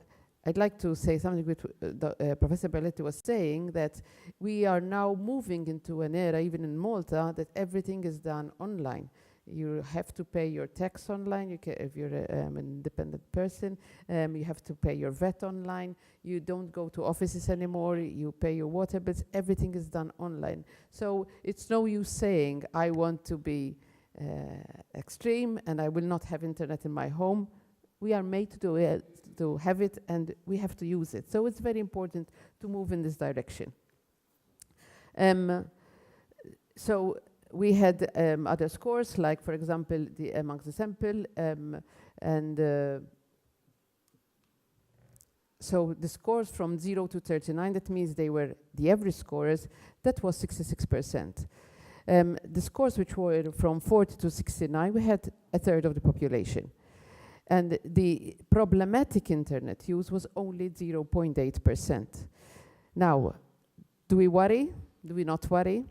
I'd like to say something with Professor Belletti was saying, that we are now moving into an era, even in Malta, that everything is done online. You have to pay your tax online. If you're an independent person, you have to pay your VAT online. You don't go to offices anymore. You pay your water bills. Everything is done online. So it's no use saying, I want to be extreme and I will not have internet in my home. We are made to do it, to have it, and we have to use it. So it's very important to move in this direction. So we had other scores, like, for example, amongst the sample, so the scores from 0 to 39, that means they were the average scores, that was 66%. The scores which were from 40 to 69, we had a third of the population. And the problematic internet use was only 0.8%. Now, do we worry? Do we not worry?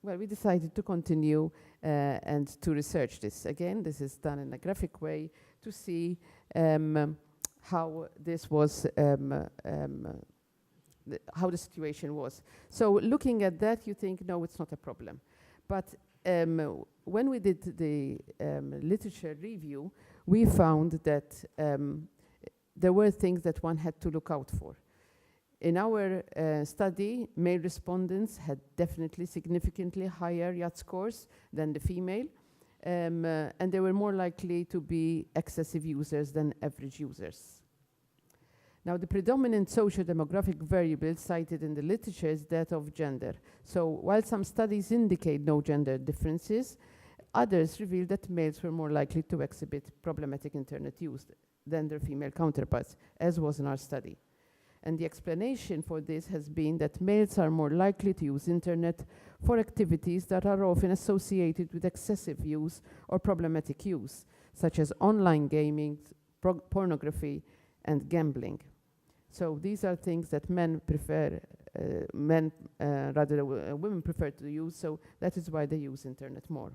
Well, we decided to continue and to research this. Again, this is done in a graphic way to see how this was, how the situation was. So looking at that, you think, no, it's not a problem. But when we did the literature review, we found that there were things that one had to look out for. In our study, male respondents had definitely significantly higher yacht scores than the female, and they were more likely to be excessive users than average users. Now, the predominant socio-demographic variable cited in the literature is that of gender. So while some studies indicate no gender differences, others reveal that males were more likely to exhibit problematic internet use than their female counterparts, as was in our study. And the explanation for this has been that males are more likely to use internet for activities that are often associated with excessive use or problematic use, such as online gaming, pornography, and gambling. So these are things that men prefer, rather than women prefer to use, so that is why they use internet more.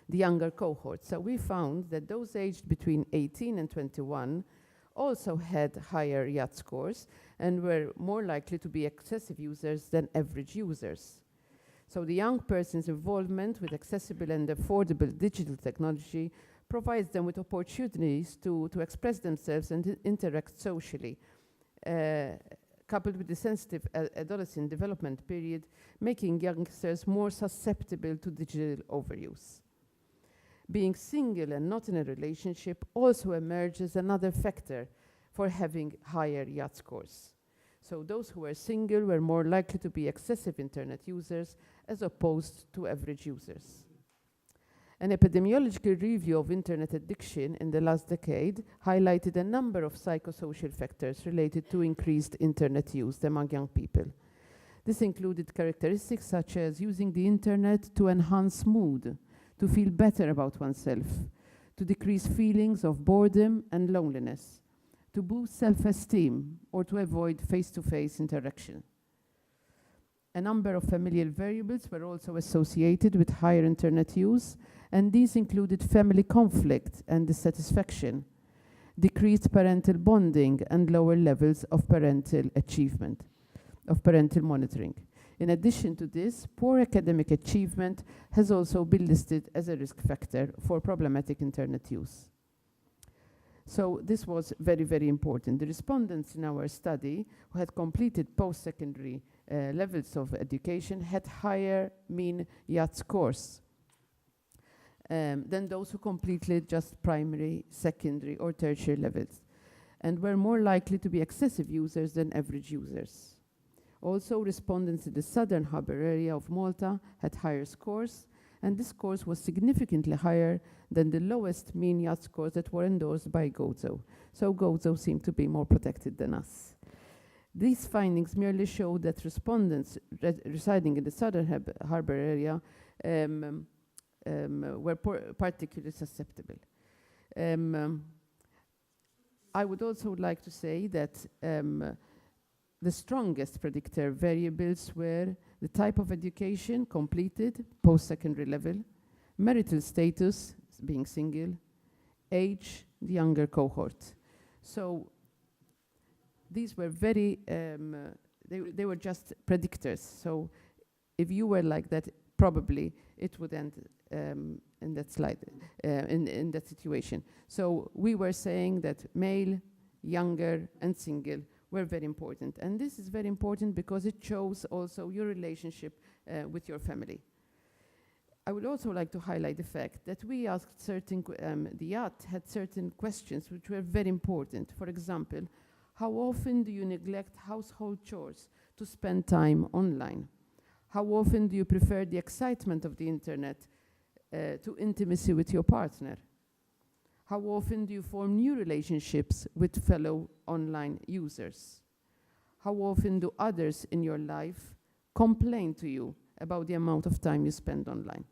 The younger cohort. So we found that those aged between 18 and 21 also had higher yacht scores and were more likely to be excessive users than average users. So the young person's involvement with accessible and affordable digital technology provides them with opportunities to express themselves and interact socially, coupled with the sensitive adolescent development period, making youngsters more susceptible to digital overuse. Being single and not in a relationship also emerges another factor for having higher yacht scores. So those who were single were more likely to be excessive internet users as opposed to average users. An epidemiological review of internet addiction in the last decade highlighted a number of psychosocial factors related to increased internet use among young people. This included characteristics such as using the internet to enhance mood, to feel better about oneself, to decrease feelings of boredom and loneliness, to boost self-esteem, or to avoid face-to-face interaction. A number of familial variables were also associated with higher internet use, and these included family conflict and dissatisfaction, decreased parental bonding, and lower levels of parental achievement, of parental monitoring. In addition to this, poor academic achievement has also been listed as a risk factor for problematic internet use. So this was very, very important. The respondents in our study who had completed post-secondary levels of education had higher mean yacht scores than those who completed just primary, secondary, or tertiary levels, and were more likely to be excessive users than average users. Also, respondents in the southern harbor area of Malta had higher scores, and this scores was significantly higher than the lowest mean yacht scores that were endorsed by GOZO. So GOZO seemed to be more protected than us. These findings merely show that respondents residing in the southern harbor area were particularly susceptible. I would also like to say that the strongest predictor variables were the type of education completed, post-secondary level, marital status, being single, age, the younger cohort. So these were very, they were just predictors. So if you were like that probably it would end in that slide, in that situation. So we were saying that male, younger, and single were very important. And this is very important because it shows also your relationship with your family. I would also like to highlight the fact that we asked the yacht had certain questions which were very important. For example, how often do you neglect household chores to spend time online? How often do you prefer the excitement of the internet to intimacy with your partner? How often do you form new relationships with fellow online users? How often do others in your life complain to you about the amount of time you spend online?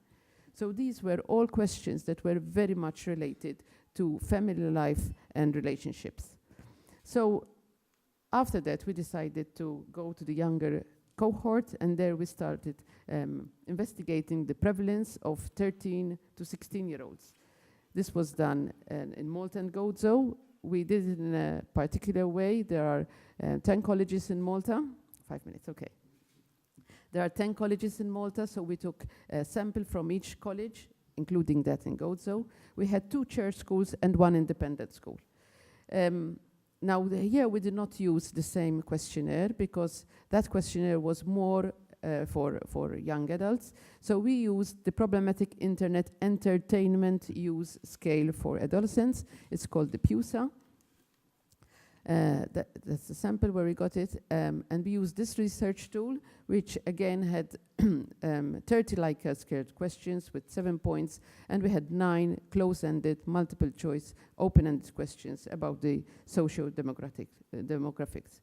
So these were all questions that were very much related to family life and relationships. So after that, we decided to go to the younger cohort, and there we started investigating the prevalence of 13 to 16-year-olds. This was done in Malta and Gozo. We did it in a particular way. There are 10 colleges in Malta. 5 minutes, okay. There are 10 colleges in Malta, so we took a sample from each college, including that in Gozo. We had 2 church schools and 1 independent school. Now, here we did not use the same questionnaire because that questionnaire was more for young adults. So we used the problematic internet entertainment use scale for adolescents. It's called the PUSA. That's the sample where we got it. And we used this research tool, which again had 30 Likert questions with 7 points, and we had 9 close-ended, multiple-choice, open-ended questions about the demographics.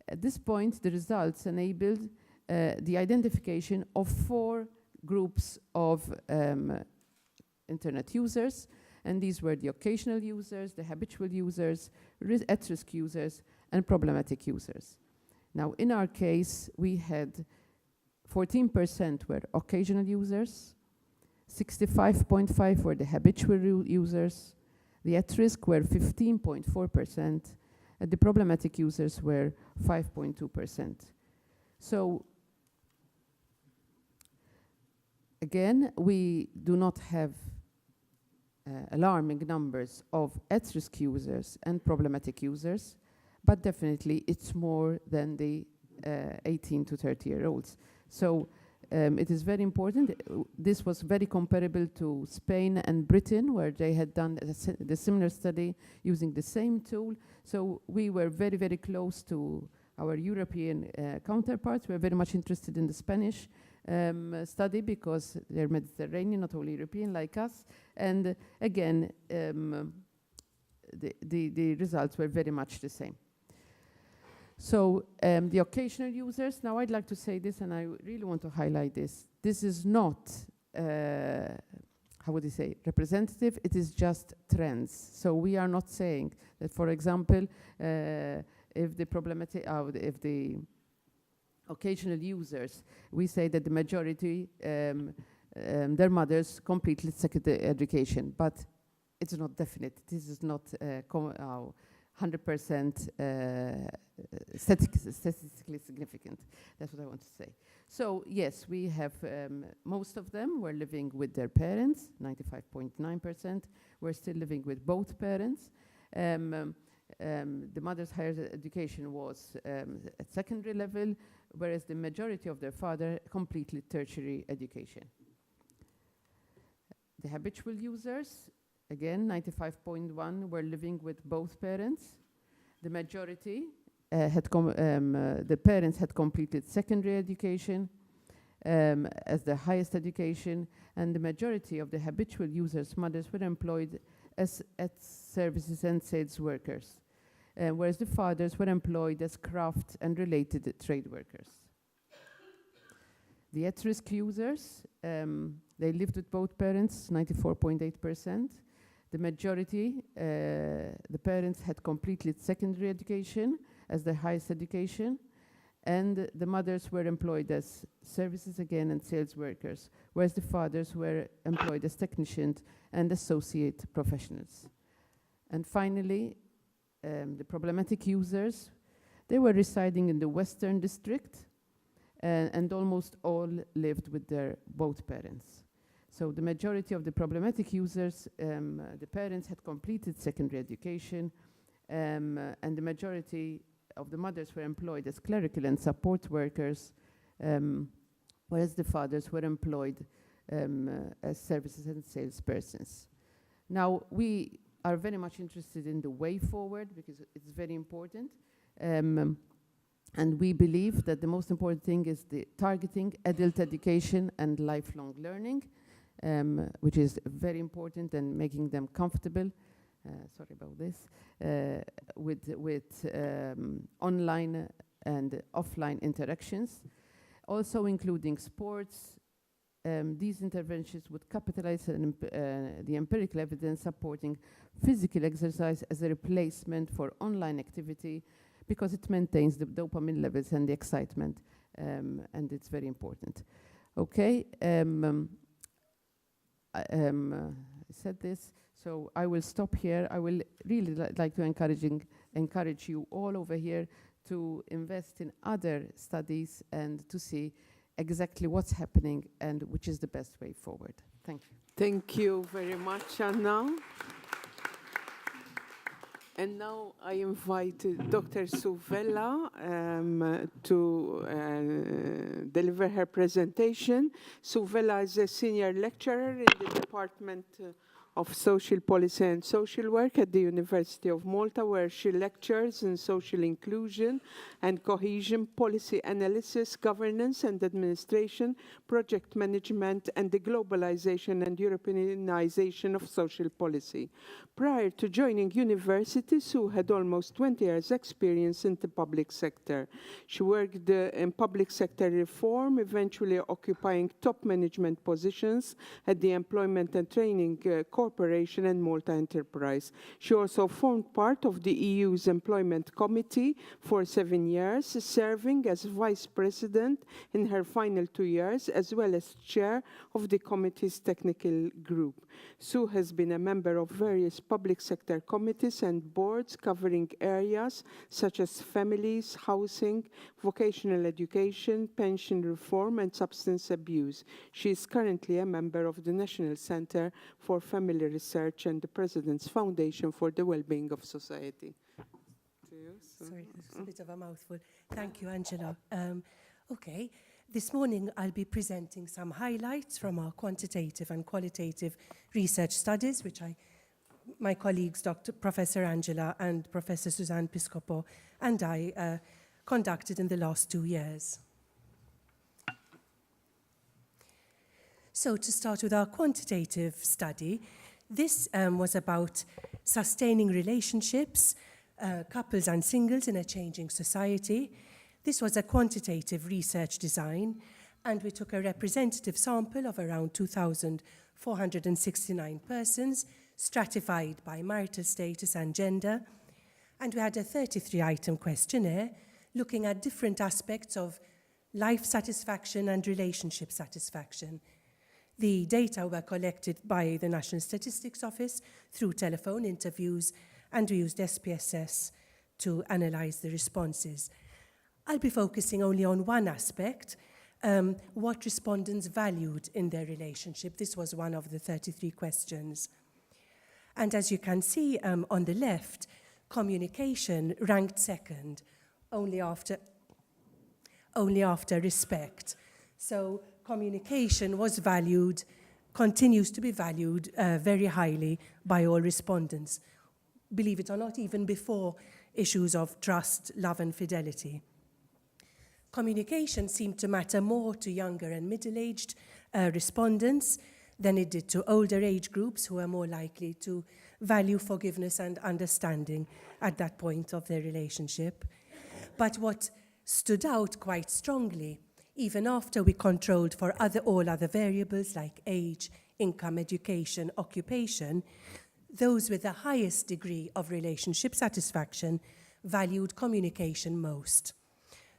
At this point, the results enabled the identification of 4 groups of internet users, and these were the occasional users, the habitual users, at-risk users, and problematic users. Now, in our case, we had 14% were occasional users, 65.5% were the habitual users, the at-risk were 15.4%, and the problematic users were 5.2%. So, again, we do not have alarming numbers of at-risk users and problematic users, but definitely it's more than the 18 to 30-year-olds. So it is very important. This was very comparable to Spain and Britain, where they had done the similar study using the same tool. So we were very, very close to our European counterparts. We're very much interested in the Spanish study because they're Mediterranean, not only European like us. And again, the results were very much the same. So the occasional users, now I'd like to say this, and I really want to highlight this. This is not, how would you say, representative, it is just trends. So we are not saying that, for example, if the occasional users, we say that the majority, their mothers completed secondary education, but it's not definite. This is not 100% statistically significant. That's what I want to say. So yes, we have most of them were living with their parents, 95.9%. We're still living with both parents. The mother's higher education was at secondary level, whereas the majority of their father completed tertiary education. The habitual users, again, 95.1 were living with both parents. The majority the parents had completed secondary education as the highest education, and the majority of the habitual users' mothers were employed as services and sales workers, whereas the fathers were employed as craft and related trade workers. The at-risk users, they lived with both parents, 94.8%. The majority, the parents had completed secondary education as their highest education, and the mothers were employed as services again and sales workers, whereas the fathers were employed as technicians and associate professionals. And finally, the problematic users, they were residing in the Western District, and almost all lived with their both parents. So the majority of the problematic users, the parents had completed secondary education, and the majority of the mothers were employed as clerical and support workers, whereas the fathers were employed as services and salespersons. Now, we are very much interested in the way forward because it's very important. And we believe that the most important thing is the targeting adult education and lifelong learning, which is very important, and making them comfortable, sorry about this, with online and offline interactions, also including sports. These interventions would capitalize on the empirical evidence supporting physical exercise as a replacement for online activity, because it maintains the dopamine levels and the excitement, and it's very important. Okay, I said this, so I will stop here. I will really like to encourage you all over here to invest in other studies and to see exactly what's happening and which is the best way forward. Thank you. Thank you very much, Anna. And now I invite Dr. Suvella to deliver her presentation. Suvella is a senior lecturer in the Department of Social Policy and Social Work at the University of Malta, where she lectures in social inclusion and cohesion, policy analysis, governance and administration, project management, and the globalization and Europeanization of social policy. Prior to joining university, Sue had almost 20 years' experience in the public sector. She worked in public sector reform, eventually occupying top management positions at the Employment and Training Corporation and Malta Enterprise. She also formed part of the EU's Employment Committee for 7 years, serving as vice president in her final 2 years, as well as chair of the committee's technical group. Sue has been a member of various public sector committees and boards covering areas such as families, housing, vocational education, pension reform, and substance abuse. She is currently a member of the National Center for Family Research and the President's Foundation for the Wellbeing of Society. Sorry, it's a bit of a mouthful. Thank you, Angela. Okay, this morning I'll be presenting some highlights from our quantitative and qualitative research studies, which my colleagues, Professor Angela and Professor Suzanne Piscopo, and I conducted in the last 2 years. So to start with our quantitative study, this was about sustaining relationships, couples and singles in a changing society. This was a quantitative research design, and we took a representative sample of around 2,469 persons, stratified by marital status and gender, and we had a 33-item questionnaire looking at different aspects of life satisfaction and relationship satisfaction. The data were collected by the National Statistics Office through telephone interviews, and we used SPSS to analyze the responses. I'll be focusing only on one aspect, what respondents valued in their relationship. This was one of the 33 questions. And as you can see on the left, communication ranked second, only after respect. So communication was valued, continues to be valued very highly by all respondents. Believe it or not, even before issues of trust, love, and fidelity. Communication seemed to matter more to younger and middle-aged respondents than it did to older age groups, who are more likely to value forgiveness and understanding at that point of their relationship. But what stood out quite strongly, even after we controlled for all other variables like age, income, education, occupation, those with the highest degree of relationship satisfaction valued communication most.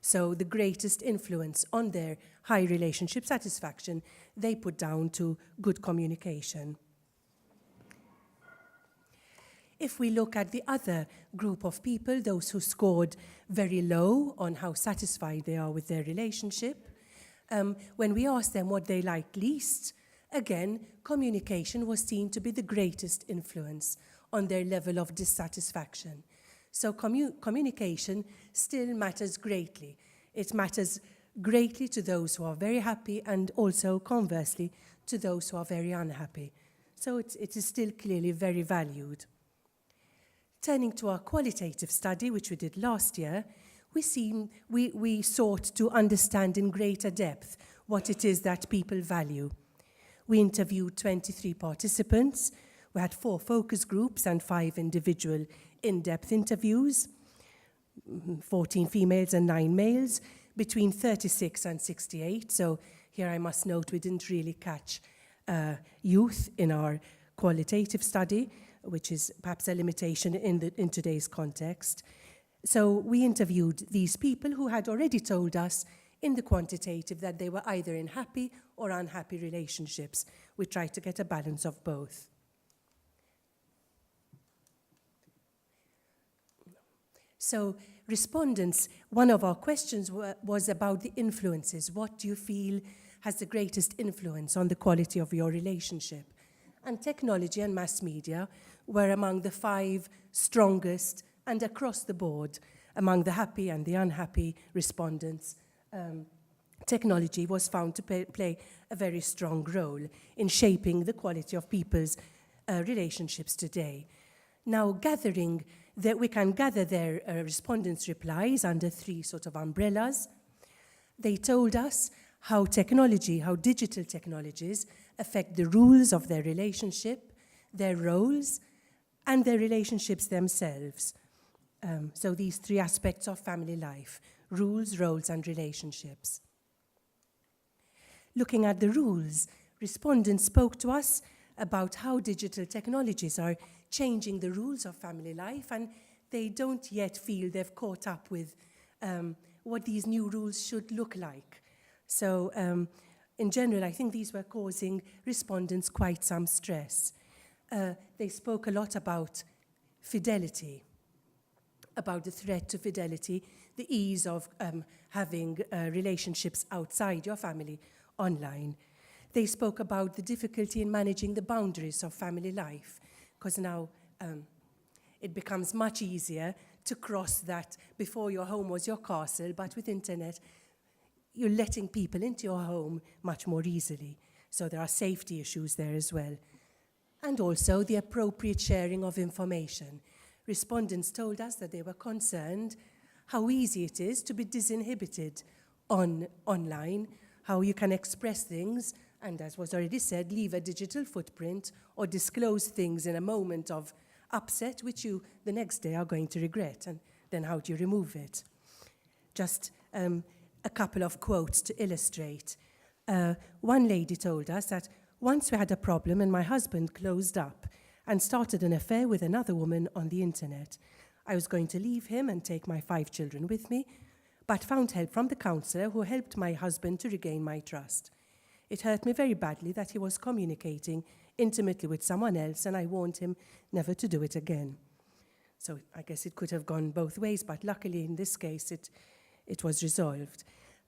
So the greatest influence on their high relationship satisfaction, they put down to good communication. If we look at the other group of people, those who scored very low on how satisfied they are with their relationship, when we asked them what they liked least, again, communication was seen to be the greatest influence on their level of dissatisfaction. So communication still matters greatly. It matters greatly to those who are very happy and also, conversely, to those who are very unhappy. So it is still clearly very valued. Turning to our qualitative study, which we did last year, we sought to understand in greater depth what it is that people value. We interviewed 23 participants. We had 4 focus groups and 5 individual in-depth interviews, 14 females and 9 males, between 36 and 68. So here I must note we didn't really catch youth in our qualitative study, which is perhaps a limitation in today's context. So we interviewed these people who had already told us in the quantitative that they were either in happy or unhappy relationships. We tried to get a balance of both. So respondents, one of our questions was about the influences. What do you feel has the greatest influence on the quality of your relationship? And technology and mass media were among the 5 strongest and across the board among the happy and the unhappy respondents. Technology was found to play a very strong role in shaping the quality of people's relationships today. Now, we can gather their respondents' replies under 3 sort of umbrellas. They told us how digital technologies affect the rules of their relationship, their roles, and their relationships themselves. So these 3 aspects of family life: rules, roles, and relationships. Looking at the rules, respondents spoke to us about how digital technologies are changing the rules of family life, and they don't yet feel they've caught up with what these new rules should look like. So in general, I think these were causing respondents quite some stress. They spoke a lot about fidelity, about the threat to fidelity, the ease of having relationships outside your family online. They spoke about the difficulty in managing the boundaries of family life, because now it becomes much easier to cross that. Before, your home was your castle, but with internet, you're letting people into your home much more easily. So there are safety issues there as well. And also the appropriate sharing of information. Respondents told us that they were concerned how easy it is to be disinhibited online, how you can express things, and as was already said, leave a digital footprint or disclose things in a moment of upset, which you the next day are going to regret. And then how do you remove it? Just a couple of quotes to illustrate. One lady told us that once we had a problem and my husband closed up and started an affair with another woman on the internet. I was going to leave him and take my 5 children with me, but found help from the counsellor who helped my husband to regain my trust. It hurt me very badly that he was communicating intimately with someone else, and I warned him never to do it again. So I guess it could have gone both ways, but luckily in this case it was resolved.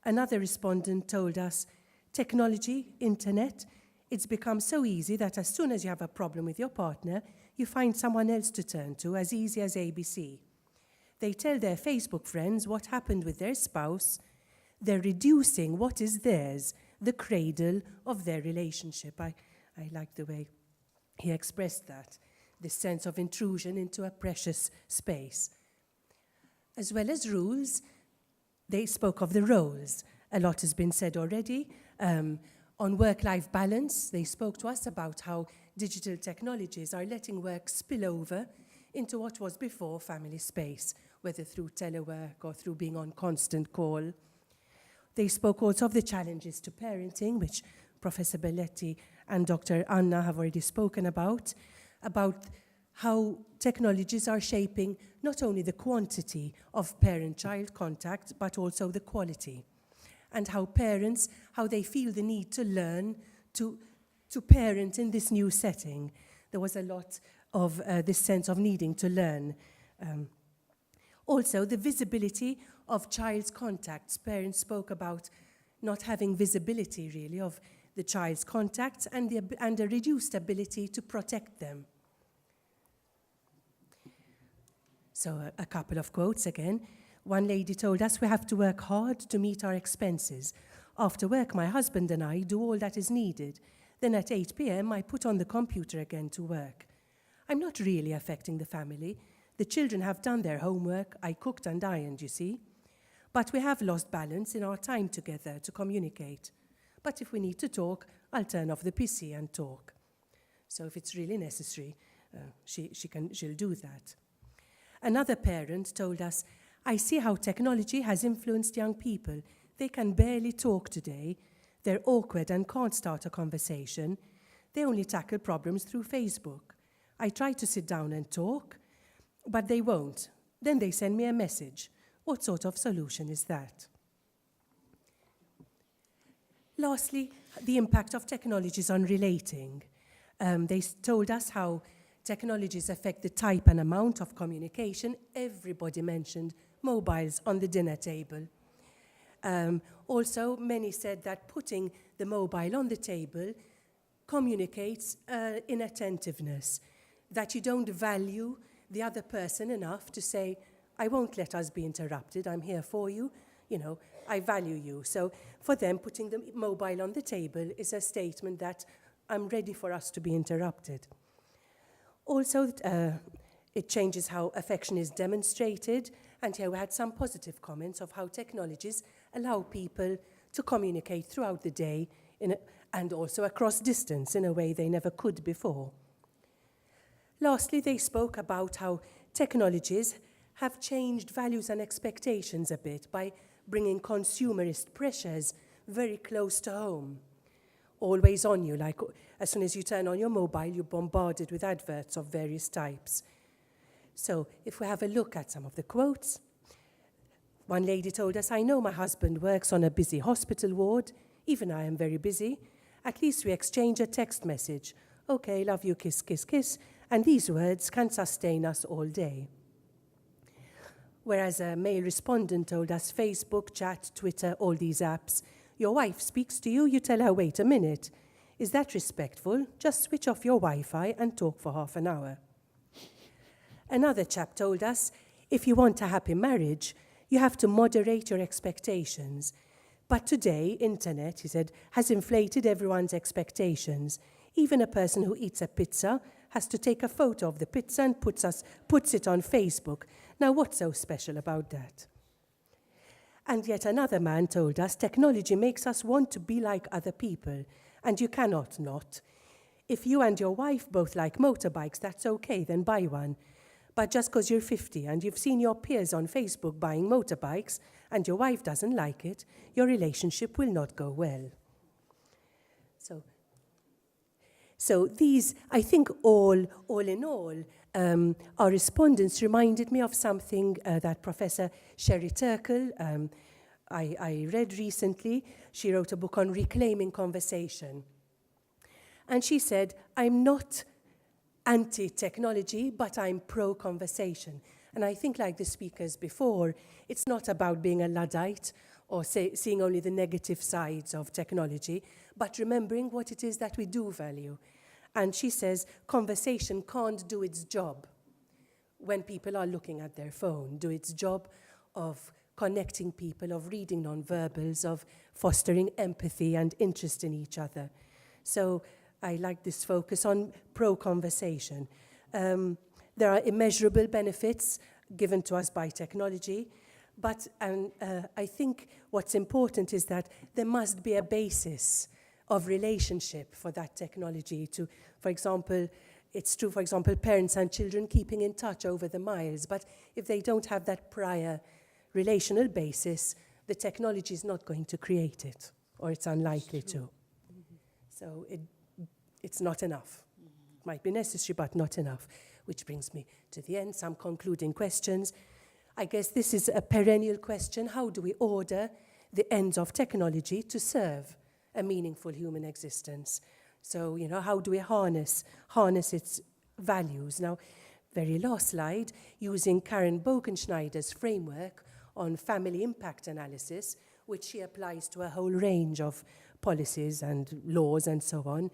Another respondent told us, technology, internet, it's become so easy that as soon as you have a problem with your partner, you find someone else to turn to, as easy as ABC. They tell their Facebook friends what happened with their spouse. They're reducing what is theirs, the cradle of their relationship. I like the way he expressed that, this sense of intrusion into a precious space. As well as rules, they spoke of the roles. A lot has been said already. On work-life balance, they spoke to us about how digital technologies are letting work spill over into what was before family space, whether through telework or through being on constant call. They spoke also of the challenges to parenting, which Professor Belletti and Dr. Anna have already spoken about how technologies are shaping not only the quantity of parent-child contact, but also the quality. And how parents, how they feel the need to learn to parent in this new setting. There was a lot of this sense of needing to learn. Also, the visibility of child's contacts. Parents spoke about not having visibility, really, of the child's contacts and a reduced ability to protect them. So a couple of quotes again. One lady told us, "We have to work hard to meet our expenses. After work, my husband and I do all that is needed. Then at 8 p.m., I put on the computer again to work. I'm not really affecting the family. The children have done their homework. I cooked and ironed, you see. But we have lost balance in our time together to communicate. But if we need to talk, I'll turn off the PC and talk." So if it's really necessary, she'll do that. Another parent told us, "I see how technology has influenced young people. They can barely talk today. They're awkward and can't start a conversation. They only tackle problems through Facebook. I try to sit down and talk, but they won't. Then they send me a message. What sort of solution is that?" Lastly, the impact of technologies on relating. They told us how technologies affect the type and amount of communication. Everybody mentioned mobiles on the dinner table. Also, many said that putting the mobile on the table communicates inattentiveness, that you don't value the other person enough to say, "I won't let us be interrupted, I'm here for you, I value you." So for them, putting the mobile on the table is a statement that I'm ready for us to be interrupted. Also, it changes how affection is demonstrated, and here we had some positive comments of how technologies allow people to communicate throughout the day and also across distance in a way they never could before. Lastly, they spoke about how technologies have changed values and expectations a bit by bringing consumerist pressures very close to home. Always on you, like as soon as you turn on your mobile, you're bombarded with adverts of various types. So if we have a look at some of the quotes, one lady told us, "I know my husband works on a busy hospital ward. Even I am very busy. At least we exchange a text message. Okay, love you, kiss, kiss, kiss. And these words can sustain us all day." Whereas a male respondent told us, "Facebook, chat, Twitter, all these apps. Your wife speaks to you, you tell her, wait a minute. Is that respectful? Just switch off your Wi-Fi and talk for half an hour." Another chap told us, "If you want a happy marriage, you have to moderate your expectations. But today, internet," he said, "has inflated everyone's expectations. Even a person who eats a pizza has to take a photo of the pizza and puts it on Facebook. Now, what's so special about that?" And yet another man told us, "Technology makes us want to be like other people, and you cannot not. If you and your wife both like motorbikes, that's okay, then buy one. But just because you're 50 and you've seen your peers on Facebook buying motorbikes and your wife doesn't like it, your relationship will not go well." So these, I think all in all, our respondents reminded me of something that Professor Sherry Turkle, I read recently. She wrote a book on reclaiming conversation. And she said, "I'm not anti-technology, but I'm pro-conversation." And I think, like the speakers before, it's not about being a Luddite or seeing only the negative sides of technology, but remembering what it is that we do value. And she says conversation can't do its job when people are looking at their phone, do its job of connecting people, of reading nonverbals, of fostering empathy and interest in each other. So I like this focus on pro-conversation. There are immeasurable benefits given to us by technology, but I think what's important is that there must be a basis of relationship for that technology to, for example, it's true, for example, parents and children keeping in touch over the miles, but if they don't have that prior relational basis, the technology is not going to create it, or it's unlikely to. So it's not enough. It might be necessary, but not enough. Which brings me to the end, some concluding questions. I guess this is a perennial question. How do we order the ends of technology to serve a meaningful human existence? So, how do we harness its values. Now, very last slide, using Karen Bogenschneider's framework on family impact analysis, which she applies to a whole range of policies and laws and so on.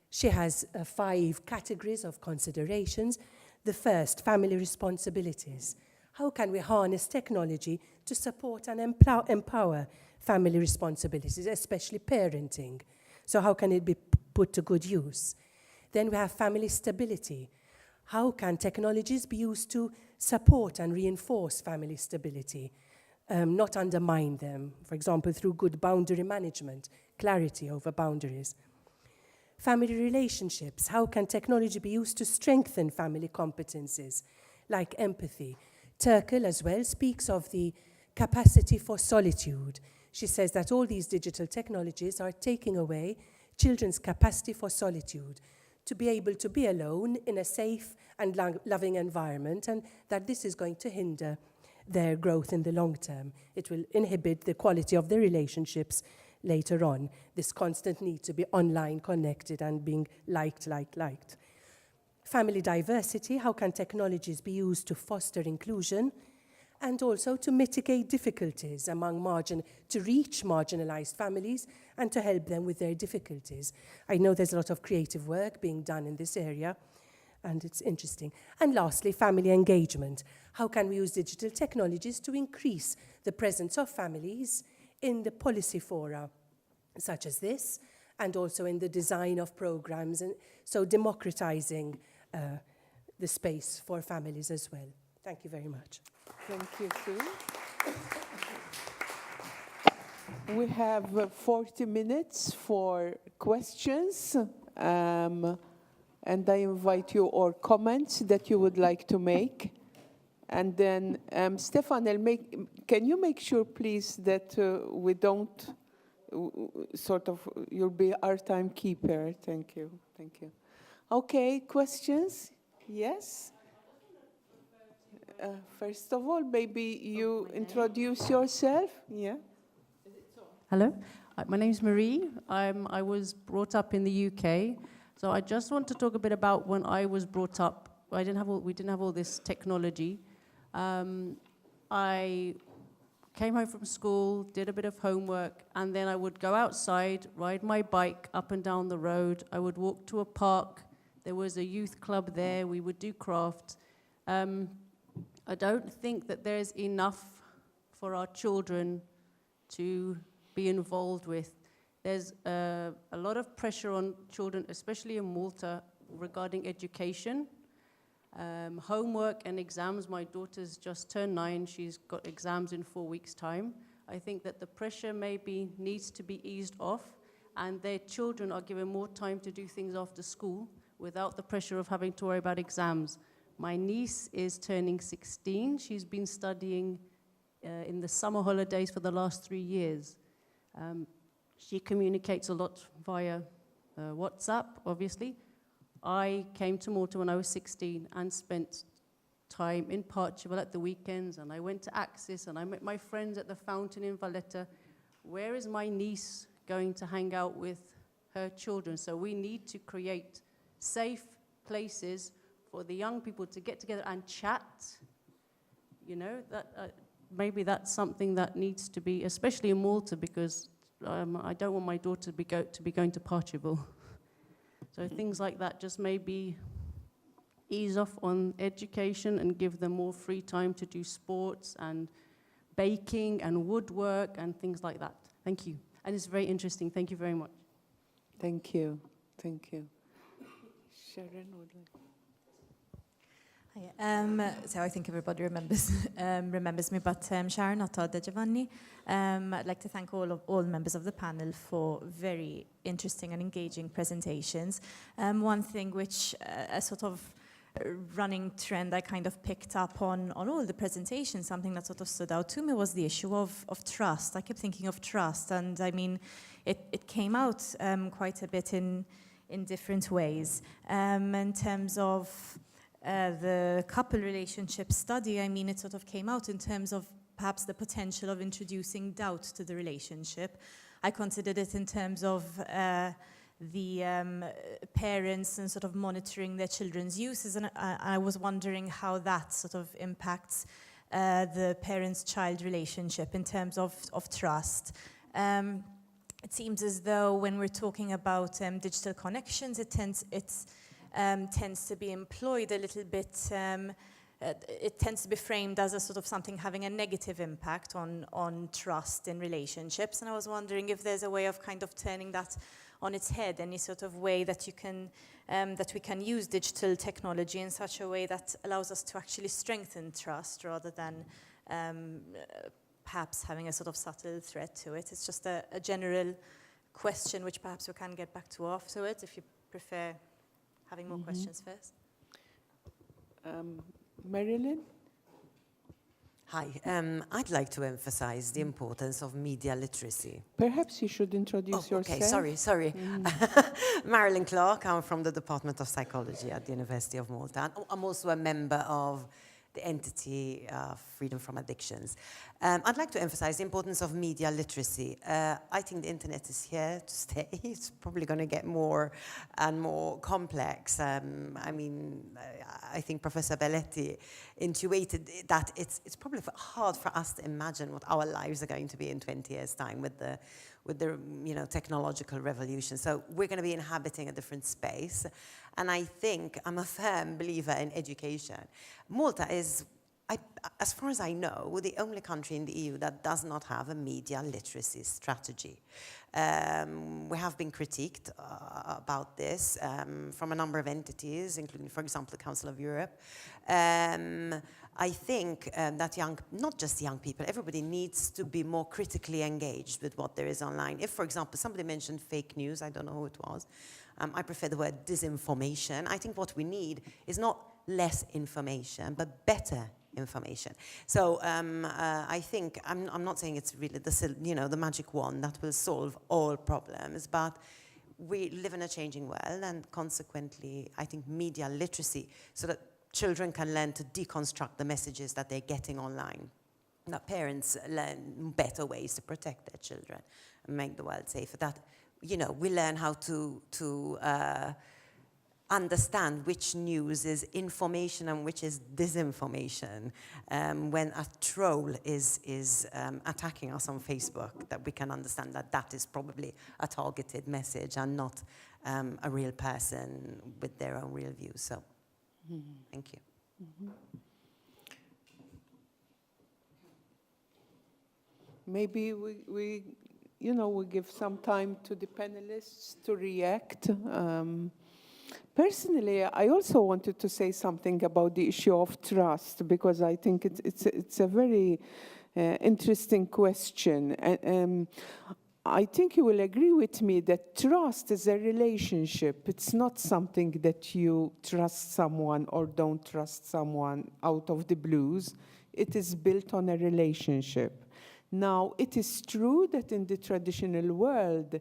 She has 5 categories of considerations. The first, family responsibilities. How can we harness technology to support and empower family responsibilities, especially parenting? So how can it be put to good use? Then we have family stability. How can technologies be used to support and reinforce family stability, not undermine them, for example, through good boundary management, clarity over boundaries? Family relationships. How can technology be used to strengthen family competencies, like empathy? Turkel as well speaks of the capacity for solitude. She says that all these digital technologies are taking away children's capacity for solitude, to be able to be alone in a safe and loving environment, and that this is going to hinder their growth in the long term. It will inhibit the quality of their relationships later on, this constant need to be online connected and being liked. Family diversity, how can technologies be used to foster inclusion and also to mitigate difficulties to reach marginalized families and to help them with their difficulties? I know there's a lot of creative work being done in this area, and it's interesting. And lastly, family engagement. How can we use digital technologies to increase the presence of families in the policy fora, such as this, and also in the design of programs, and so democratizing the space for families as well. Thank you very much. Thank you, Sue. We have 40 minutes for questions, and I invite you or comments that you would like to make. And then, Stefan, can you make sure, please, that we don't you'll be our timekeeper. Thank you. Thank you. Okay, questions? Yes? First of all, maybe you introduce yourself. Yeah. Hello, my name's Marie. I was brought up in the UK, so I just want to talk a bit about when I was brought up. We didn't have all this technology. I came home from school, did a bit of homework, and then I would go outside, ride my bike up and down the road. I would walk to a park. There was a youth club there. We would do crafts. I don't think that there's enough for our children to be involved with. There's a lot of pressure on children, especially in Malta, regarding education. Homework and exams. My daughter's just turned 9. She's got exams in 4 weeks' time. I think that the pressure maybe needs to be eased off, and their children are given more time to do things after school without the pressure of having to worry about exams. My niece is turning 16. She's been studying in the summer holidays for the last 3 years. She communicates a lot via WhatsApp, obviously. I came to Malta when I was 16 and spent time in Portugal at the weekends, and I went to Axis, and I met my friends at the fountain in Valletta. Where is my niece going to hang out with her children? So we need to create safe places for the young people to get together and chat. You know, that maybe that's something that needs to be, especially in Malta, because I don't want my daughter to be going to Portugal. So things like that, just maybe ease off on education and give them more free time to do sports and baking and woodwork and things like that. Thank you. And it's very interesting. Thank you very much. Thank you. Thank you. Sharon would like. Hi, so I think everybody remembers me, but Sharon Atod Giovanni. I'd like to thank all members of the panel for very interesting and engaging presentations. One thing which a sort of running trend I kind of picked up on all the presentations, something that sort of stood out to me was the issue of trust. I kept thinking of trust, and I mean, it came out quite a bit in different ways. In terms of the couple relationship study, I mean, it sort of came out in terms of perhaps the potential of introducing doubt to the relationship. I considered it in terms of the parents and sort of monitoring their children's uses, and I was wondering how that sort of impacts the parents-child relationship in terms of trust. It seems as though when we're talking about digital connections, it tends to be employed a little bit. It tends to be framed as a sort of something having a negative impact on trust in relationships. And I was wondering if there's a way of kind of turning that on its head, any sort of way that you can that we can use digital technology in such a way that allows us to actually strengthen trust rather than perhaps having a sort of subtle threat to it. It's just a general question which perhaps we can get back to afterwards if you prefer having more questions first. Marilyn? Hi, I'd like to emphasize the importance of media literacy. Perhaps you should introduce yourself. Okay, sorry. Marilyn Clark, I'm from the Department of Psychology at the University of Malta. I'm also a member of the entity Freedom from Addictions. I'd like to emphasize the importance of media literacy. I think the internet is here to stay. It's probably going to get more and more complex. I think Professor Belletti intuited that it's probably hard for us to imagine what our lives are going to be in 20 years' time with the technological revolution. So we're going to be inhabiting a different space. And I think I'm a firm believer in education. Malta is, as far as I know, the only country in the EU that does not have a media literacy strategy. We have been critiqued about this from a number of entities, including, for example, the Council of Europe. I think that not just young people, everybody needs to be more critically engaged with what there is online. If, for example, somebody mentioned fake news, I don't know who it was, I prefer the word disinformation. I think what we need is not less information, but better information. So I think, I'm not saying it's really the magic wand that will solve all problems, but we live in a changing world, and consequently, I think media literacy, so that children can learn to deconstruct the messages that they're getting online, that parents learn better ways to protect their children and make the world safer, that we learn how to understand which news is information and which is disinformation. When a troll is attacking us on Facebook, that we can understand that is probably a targeted message and not a real person with their own real views. So, thank you. Maybe we give some time to the panelists to react. Personally, I also wanted to say something about the issue of trust, because I think it's a very interesting question. And I think you will agree with me that trust is a relationship. It's not something that you trust someone or don't trust someone out of the blues. It is built on a relationship. Now, it is true that in the traditional world,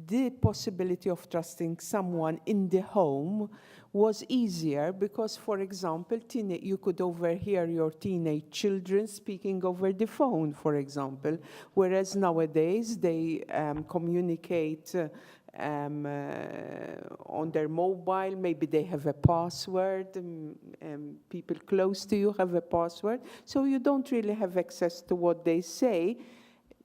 the possibility of trusting someone in the home was easier because, for example, you could overhear your teenage children speaking over the phone, for example, whereas nowadays they communicate on their mobile. Maybe they have a password, people close to you have a password, so you don't really have access to what they say,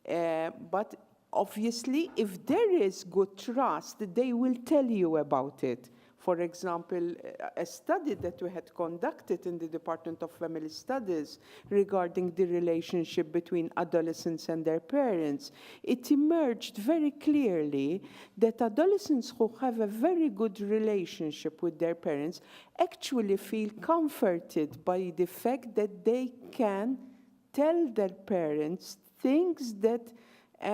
but obviously if there is good trust, they will tell you about it. For example, a study that we had conducted in the Department of Family Studies regarding the relationship between adolescents and their parents, it emerged very clearly that adolescents who have a very good relationship with their parents actually feel comforted by the fact that they can tell their parents things that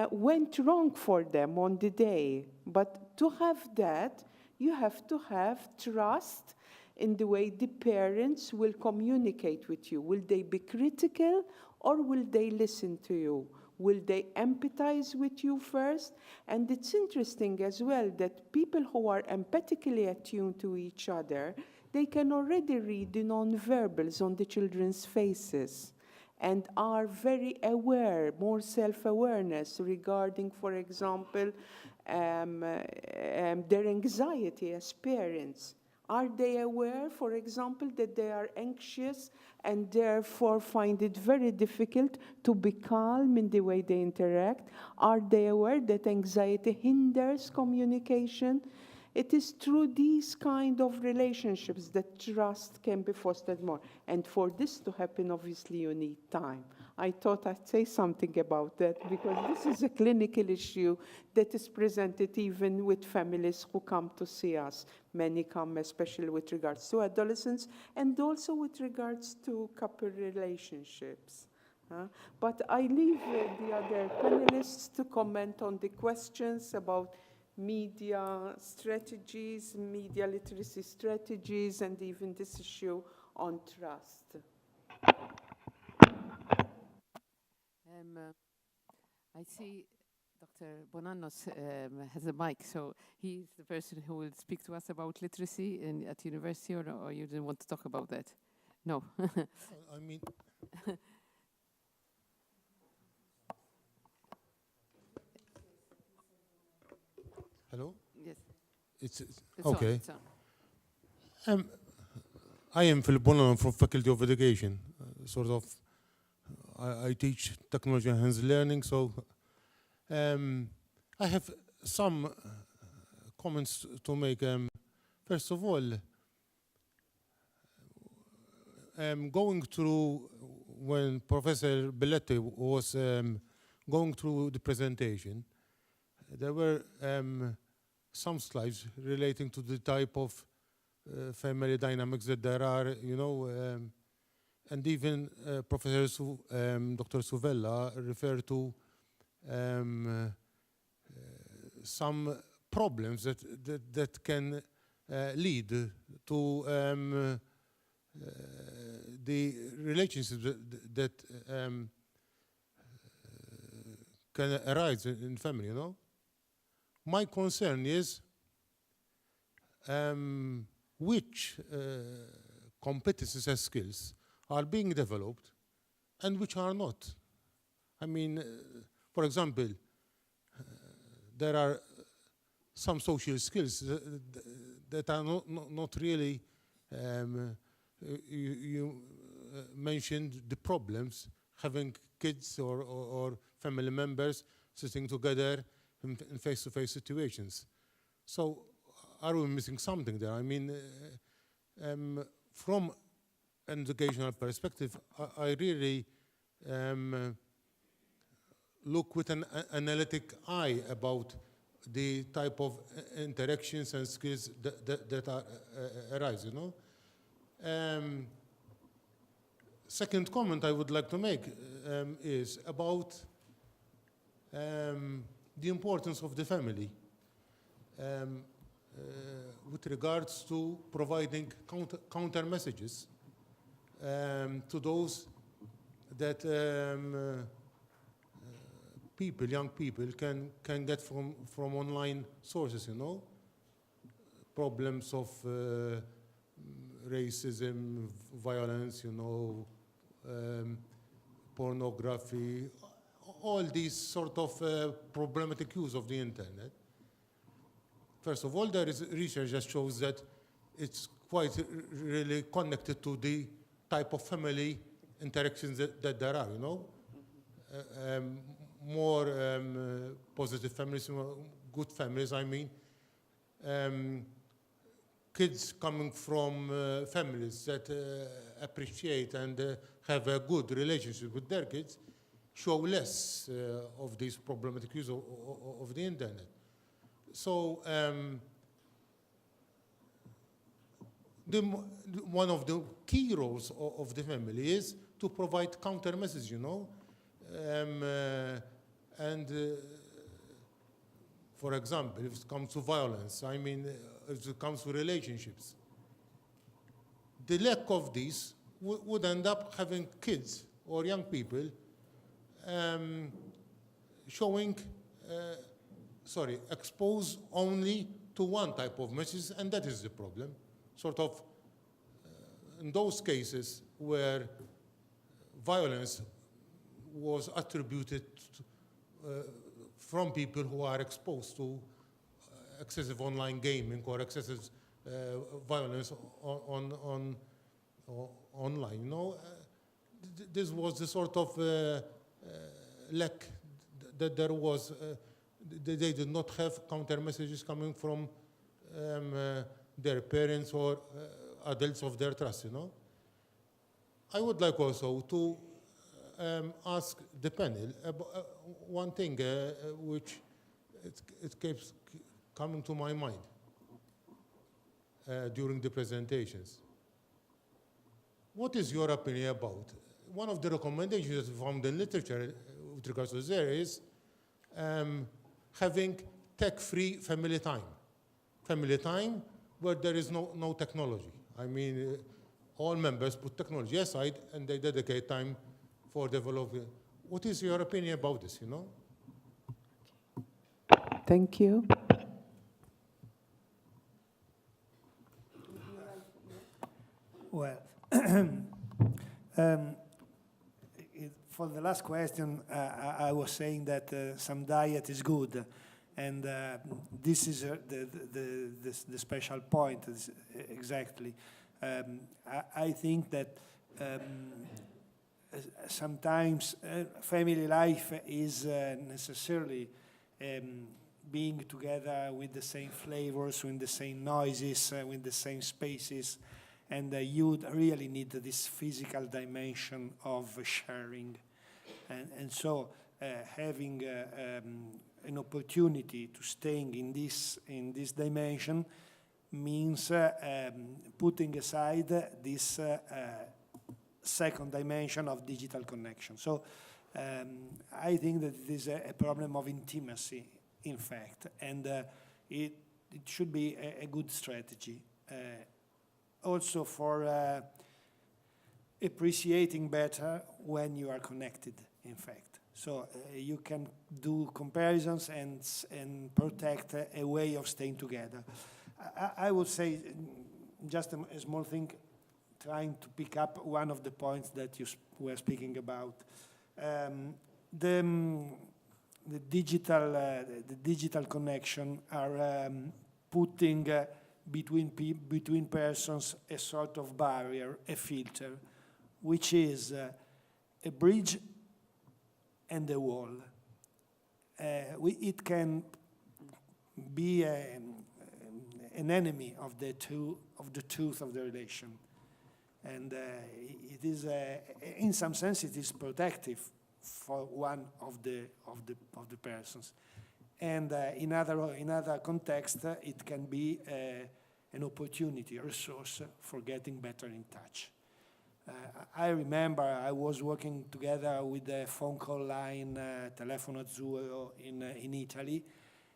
went wrong for them on the day. But to have that, you have to have trust in the way the parents will communicate with you. Will they be critical or will they listen to you? Will they empathize with you first? And it's interesting as well that people who are empathically attuned to each other, they can already read the nonverbals on the children's faces and are very aware, more self-awareness regarding, for example, their anxiety as parents. Are they aware, for example, that they are anxious and therefore find it very difficult to be calm in the way they interact? Are they aware that anxiety hinders communication? It is through these kind of relationships that trust can be fostered more. And for this to happen, obviously, you need time. I thought I'd say something about that because this is a clinical issue that is presented even with families who come to see us. Many come especially with regards to adolescents and also with regards to couple relationships. But I leave the other panelists to comment on the questions about media strategies, media literacy strategies, and even this issue on trust. I see Dr. Bonannos has a mic, so he's the person who will speak to us about literacy at university, or you didn't want to talk about that? No. I mean, hello? Yes. It's It's okay. On, it's on. I am Philip Bonanno from Faculty of Education. I teach technology and hands learning, so I have some comments to make. First of all, going through when Professor Belletti was going through the presentation, there were some slides relating to the type of family dynamics that there are, you know, and even Professor Dr. Suvella referred to some problems that can lead to the relationships that can arise in family, you know. My concern is which competencies and skills are being developed and which are not. I mean, for example, there are some social skills that are not really, you mentioned the problems, having kids or family members sitting together in face-to-face situations. So are we missing something there? I mean, from an educational perspective, I really look with an analytic eye about the type of interactions and skills that arise, you know. Second comment I would like to make is about the importance of the family with regards to providing counter messages to those that young people can get from online sources, you know. Problems of racism, violence, you know, pornography, all these sort of problematic use of the internet. First of all, there is research that shows that it's quite really connected to the type of family interactions that there are, you know. More positive families, more good families, I mean. Kids coming from families that appreciate and have a good relationship with their kids show less of this problematic use of the internet. So one of the key roles of the family is to provide counter message, you know. For example, if it comes to violence, I mean, if it comes to relationships, the lack of these would end up having kids or young people exposed only to one type of message, and that is the problem. Sort of, in those cases where violence was attributed from people who are exposed to excessive online gaming or excessive violence online. You know, this was the sort of lack that there was. They did not have counter messages coming from their parents or adults of their trust, you know. I would like also to ask the panel about one thing which it keeps coming to my mind during the presentations. What is your opinion about? One of the recommendations from the literature with regards to there is having tech-free family time. Family time where there is no technology. I mean, all members put technology aside and they dedicate time for developing. What is your opinion about this, you know? Thank you. Well, for the last question, I was saying that some diet is good, and this is the special point. Exactly. I think that sometimes family life is necessarily being together with the same flavors, with the same noises, with the same spaces, and you really need this physical dimension of sharing. And so having an opportunity to staying in this dimension means putting aside this second dimension of digital connection. So I think that it is a problem of intimacy, in fact, and it should be a good strategy. Also for appreciating better when you are connected, in fact. So you can do comparisons and protect a way of staying together. I would say just a small thing, trying to pick up one of the points that you were speaking about. The digital connection are putting between persons a sort of barrier, a filter, which is a bridge and a wall. It can be an enemy of the truth of the relation, and it is in some sense it is protective for one of the persons. And in other context, it can be an opportunity, a resource for getting better in touch. I remember I was working together with the phone call line, Telefono Azzurro in Italy,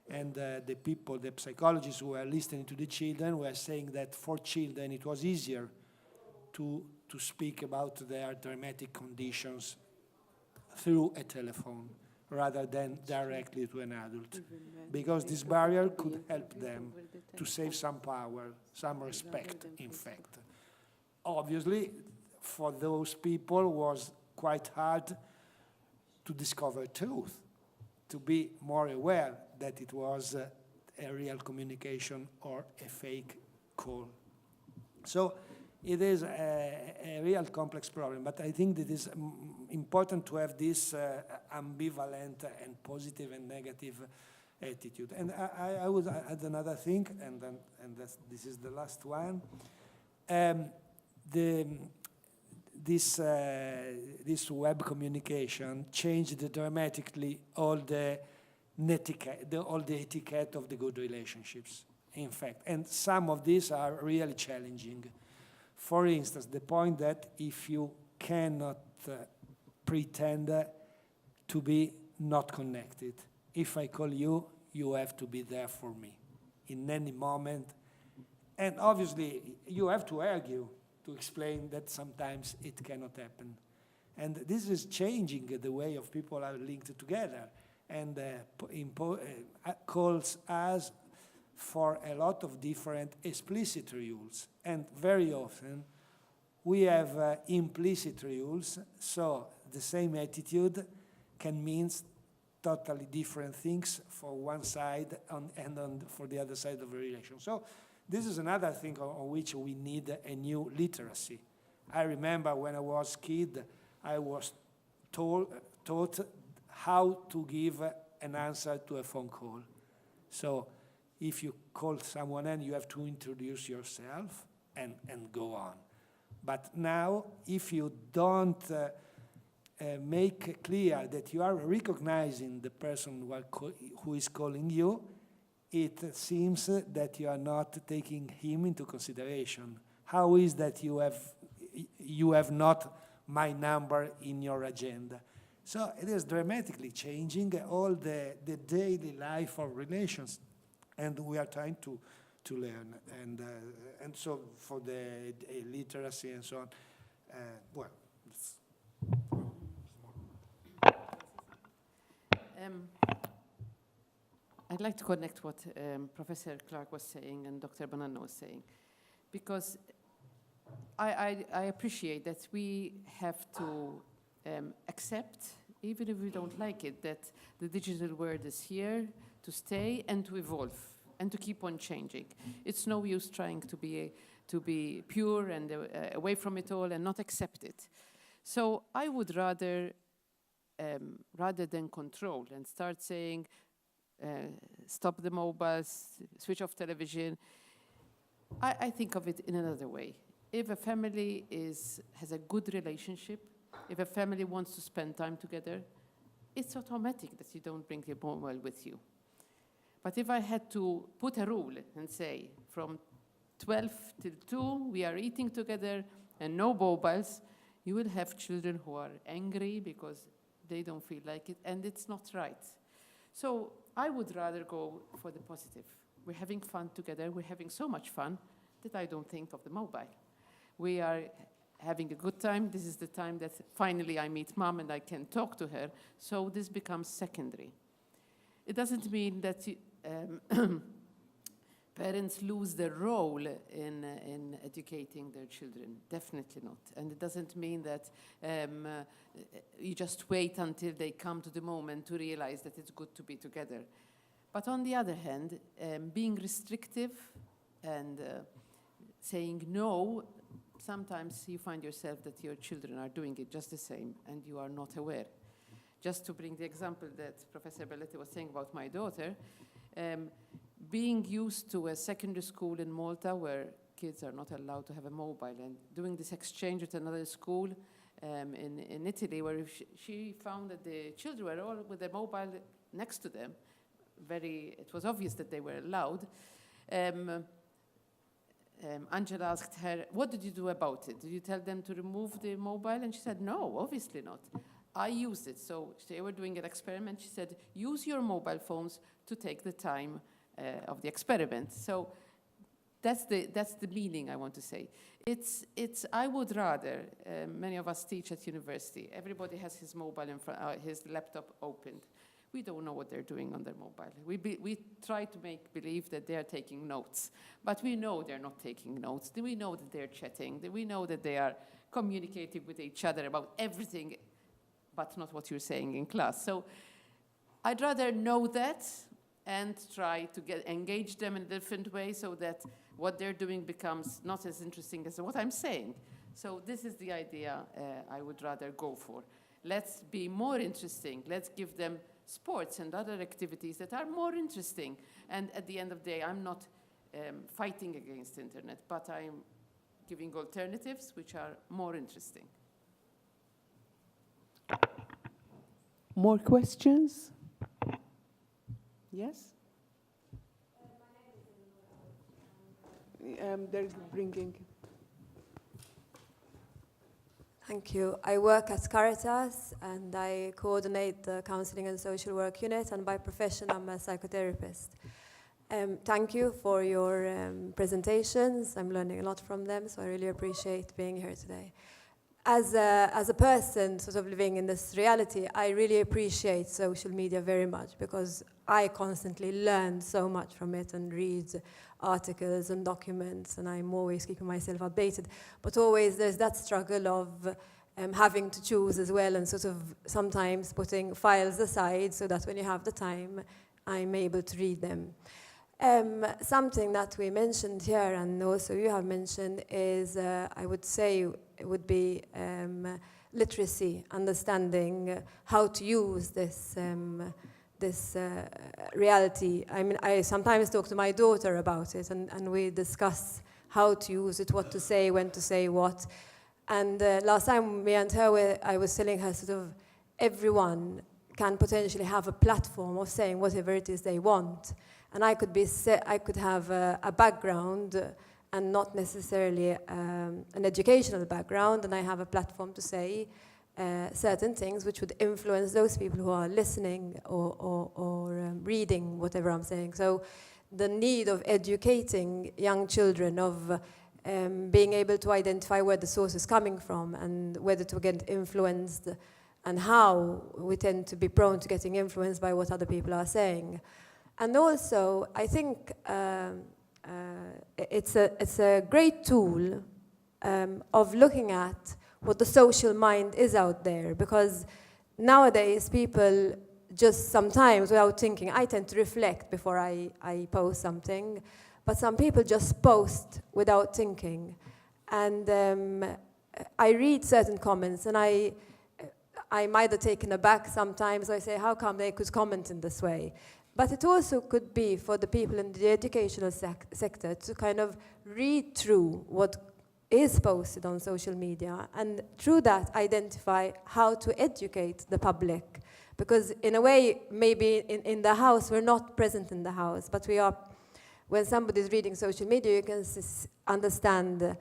and the people, the psychologists who were listening to the children were saying that for children it was easier to speak about their dramatic conditions through a telephone rather than directly to an adult, because this barrier could help them to save some power, some respect, in fact. Obviously, for those people, it was quite hard to discover truth, to be more aware that it was a real communication or a fake call. So it is a real complex problem, but I think that it is important to have this ambivalent and positive and negative attitude. And I would add another thing, and this is the last one. This web communication changed dramatically all the etiquette of the good relationships, in fact. And some of these are really challenging. For instance, the point that if you cannot pretend to be not connected, if I call you, you have to be there for me in any moment. And obviously, you have to argue to explain that sometimes it cannot happen. And this is changing the way of people are linked together, and calls us for a lot of different explicit rules. And very often, we have implicit rules, so the same attitude can mean totally different things for one side for the other side of the relation. So this is another thing on which we need a new literacy. I remember when I was a kid, I was taught how to give an answer to a phone call. So if you call someone and you have to introduce yourself and go on. But now, if you don't make clear that you are recognizing the person who is calling you, it seems that you are not taking him into consideration. How is that you have not my number in your agenda? So it is dramatically changing all the daily life of relations, and we are trying to learn. And so for the literacy and so on, well, it's I'd like to connect what Professor Clark was saying and Dr. Bonanno was saying, because I appreciate that we have to accept, even if we don't like it, that the digital world is here to stay and to evolve and to keep on changing. It's no use trying to be pure and away from it all and not accept it. So I would rather than control and start saying, stop the mobiles, switch off television, I think of it in another way. If a family has a good relationship, if a family wants to spend time together, it's automatic that you don't bring your mobile with you. But if I had to put a rule and say, from 12 till 2, we are eating together and no mobiles, you will have children who are angry because they don't feel like it, and it's not right. So I would rather go for the positive. We're having fun together. We're having so much fun that I don't think of the mobile. We are having a good time. This is the time that finally I meet mom and I can talk to her. So this becomes secondary. It doesn't mean that parents lose their role in educating their children. Definitely not. And it doesn't mean that you just wait until they come to the moment to realize that it's good to be together. But on the other hand, being restrictive and saying no, sometimes you find yourself that your children are doing it just the same and you are not aware. Just to bring the example that Professor Belletti was saying about my daughter, being used to a secondary school in Malta where kids are not allowed to have a mobile, and doing this exchange with another school in Italy where she found that the children were all with their mobile next to them. It was obvious that they were allowed. Angela asked her, what did you do about it? Did you tell them to remove the mobile? And she said, no, obviously not. I used it. So they were doing an experiment. She said, use your mobile phones to take the time of the experiment. So that's the meaning I want to say. I would rather, many of us teach at university, everybody has his mobile in front, his laptop opened. We don't know what they're doing on their mobile. We try to make believe that they are taking notes, but we know they're not taking notes. We know that they're chatting. We know that they are communicating with each other about everything, but not what you're saying in class. So I'd rather know that and try to engage them in a different way so that what they're doing becomes not as interesting as what I'm saying. So this is the idea I would rather go for. Let's be more interesting. Let's give them sports and other activities that are more interesting. And at the end of the day, I'm not fighting against the internet, but I'm giving alternatives which are more interesting. More questions? Yes? They're bringing. Thank you. I work at Caritas and I coordinate the counseling and social work unit, and by profession I'm a psychotherapist. Thank you for your presentations. I'm learning a lot from them, so I really appreciate being here today. As a person sort of living in this reality, I really appreciate social media very much because I constantly learn so much from it and read articles and documents, and I'm always keeping myself updated. But always there's that struggle of having to choose as well, and sort of sometimes putting files aside so that when you have the time, I'm able to read them. Something that we mentioned here, and also you have mentioned, is I would say it would be literacy, understanding how to use this reality. I mean, I sometimes talk to my daughter about it, and we discuss how to use it, what to say, when to say what. And last time me and her, I was telling her sort of everyone can potentially have a platform of saying whatever it is they want. And I could have a background and not necessarily an educational background, and I have a platform to say certain things which would influence those people who are listening or reading whatever I'm saying. So the need of educating young children, of being able to identify where the source is coming from and whether to get influenced and how we tend to be prone to getting influenced by what other people are saying. And also, I think it's a great tool of looking at what the social mind is out there, because nowadays people just sometimes, without thinking, I tend to reflect before I post something, but some people just post without thinking. And I read certain comments, and I'm either taken aback sometimes, or I say, how come they could comment in this way? But it also could be for the people in the educational sector to kind of read through what is posted on social media, and through that identify how to educate the public. Because in a way, maybe in the house, we're not present in the house, but we are. When somebody's reading social media, you can understand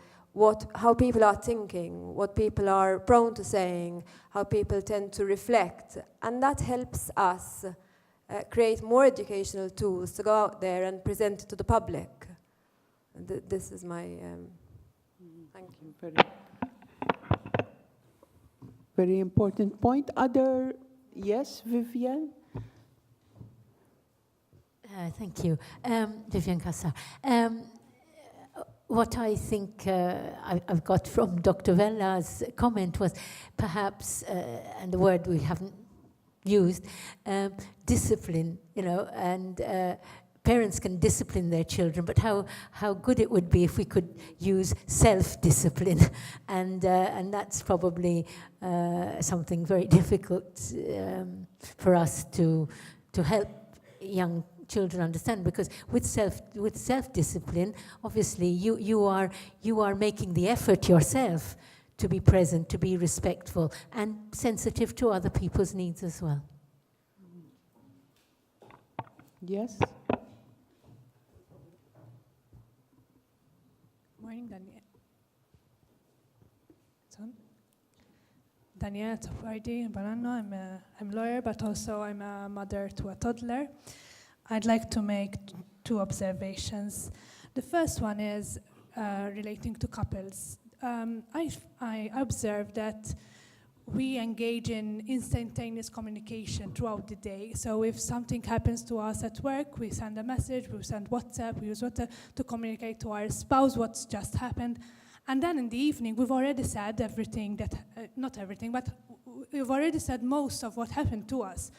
how people are thinking, what people are prone to saying, how people tend to reflect. And that helps us create more educational tools to go out there and present it to the public. This is my... thank you. Very important point. Yes, Vivian? Thank you. Vivian Kassar. What I think I've got from Dr. Vella's comment was perhaps, and the word we haven't used, discipline, and parents can discipline their children, but how good it would be if we could use self-discipline, and that's probably something very difficult for us to help young children understand, because with self-discipline, obviously you are making the effort yourself to be present, to be respectful, and sensitive to other people's needs as well. Yes. Morning, Danielle. It's on. Danielle Tafardi Banano. I'm a lawyer, but also I'm a mother to a toddler. I'd like to make two observations. The first one is relating to couples. I observe that we engage in instantaneous communication throughout the day. So if something happens to us at work, we send a message, we send WhatsApp, we use WhatsApp to communicate to our spouse what's just happened. And then in the evening, we've already said everything that, not everything, but we've already said most of what happened to us.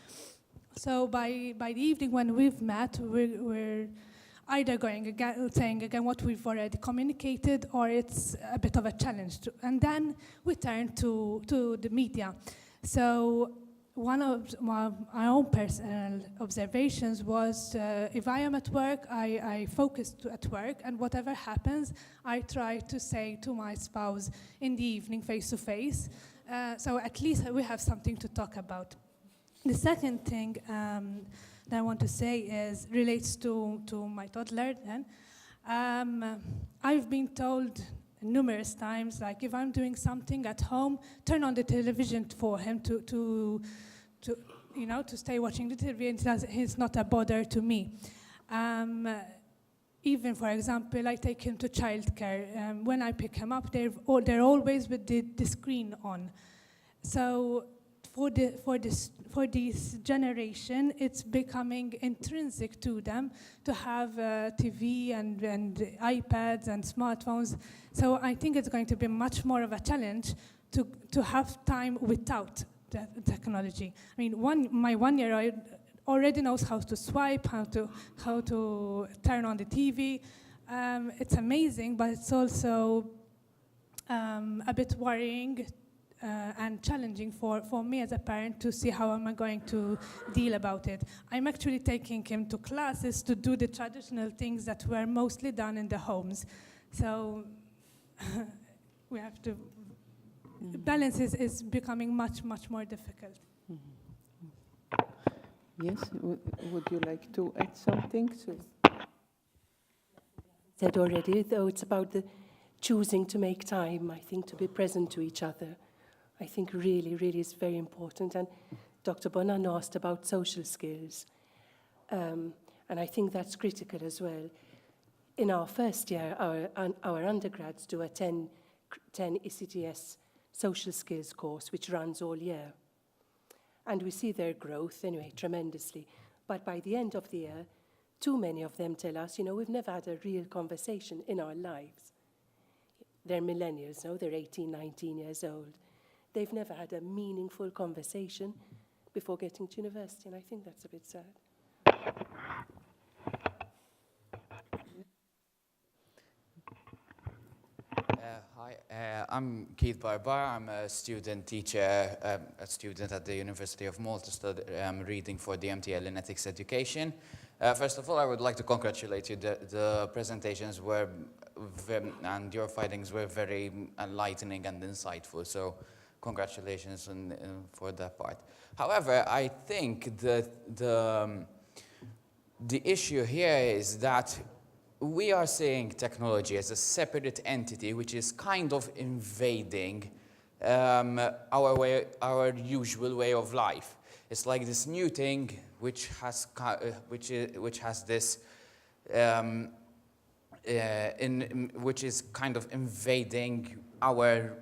So by the evening when we've met, we're either saying again what we've already communicated, or it's a bit of a challenge. And then we turn to the media. So one of my own personal observations was if I am at work, I focus at work, and whatever happens, I try to say to my spouse in the evening, face to face. So at least we have something to talk about. The second thing that I want to say relates to my toddler then. I've been told numerous times, like if I'm doing something at home, turn on the television for him to stay watching the television. It's not a bother to me. Even, for example, I take him to childcare. When I pick him up, they're always with the screen on. So for this generation, it's becoming intrinsic to them to have TV and iPads and smartphones. So I think it's going to be much more of a challenge to have time without the technology. I mean, my 1-year-old already knows how to swipe, how to turn on the TV. It's amazing, but it's also a bit worrying and challenging for me as a parent to see how am I going to deal about it. I'm actually taking him to classes to do the traditional things that were mostly done in the homes. So we have to, balance is becoming much, much more difficult. Yes, would you like to add something? Said already, though, it's about the choosing to make time, I think, to be present to each other. I think really, really is very important. And Dr. Bonanno asked about social skills. And I think that's critical as well. In our first year, our undergrads do a 10 ECTS social skills course, which runs all year. And we see their growth, anyway, tremendously. But by the end of the year, too many of them tell us, we've never had a real conversation in our lives. They're millennials, no? They're 18, 19 years old. They've never had a meaningful conversation before getting to university, and I think that's a bit sad. Hi, I'm Keith Barbar. I'm a student teacher, a student at the University of Malta, reading for the MTL in Ethics Education. First of all, I would like to congratulate you. The presentations were, and your findings were very enlightening and insightful, so congratulations for that part. However, I think that the issue here is that we are seeing technology as a separate entity which is kind of invading our usual way of life. It's like this new thing which has this which is kind of invading our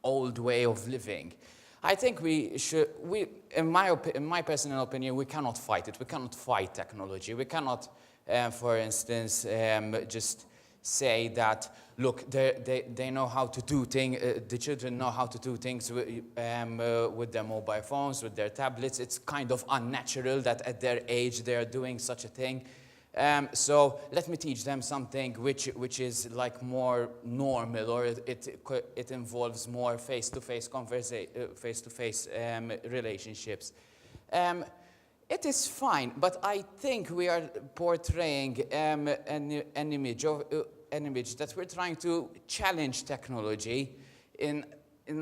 old way of living. I think in my personal opinion, we cannot fight it. We cannot fight technology. We cannot, for instance, just say that, look, they know how to do things, the children know how to do things with their mobile phones, with their tablets. It's kind of unnatural that at their age they are doing such a thing. So let me teach them something which is like more normal, or it involves more face-to-face face-to-face relationships. It is fine, but I think we are portraying an image that we're trying to challenge technology in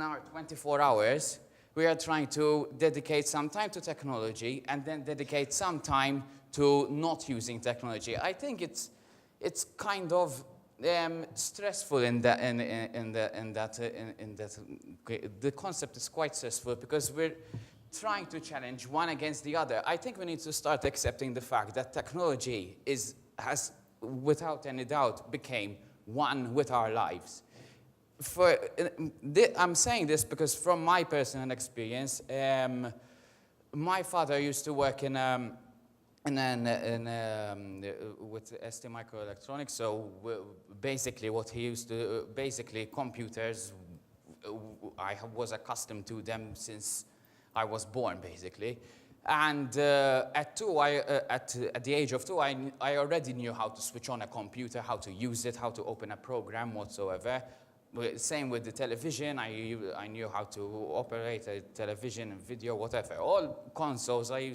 our 24 hours. We are trying to dedicate some time to technology and then dedicate some time to not using technology. I think it's kind of stressful in that the concept is quite stressful because we're trying to challenge one against the other. I think we need to start accepting the fact that technology has, without any doubt, became one with our lives. I'm saying this because from my personal experience, my father used to work with ST Microelectronics, so basically what he used to, computers, I was accustomed to them since I was born, basically. And at the age of 2, I already knew how to switch on a computer, how to use it, how to open a program whatsoever. Same with the television. I knew how to operate a television and video, whatever. All consoles, I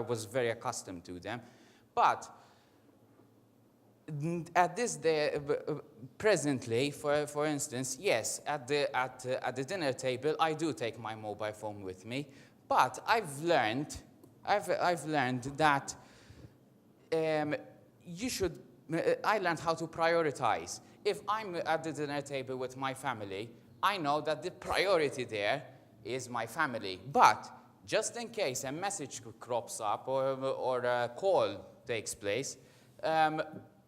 was very accustomed to them. But at this day, presently, for instance, yes, at the dinner table, I do take my mobile phone with me. But I've learned that I learned how to prioritize. If I'm at the dinner table with my family, I know that the priority there is my family. But just in case a message crops up or a call takes place,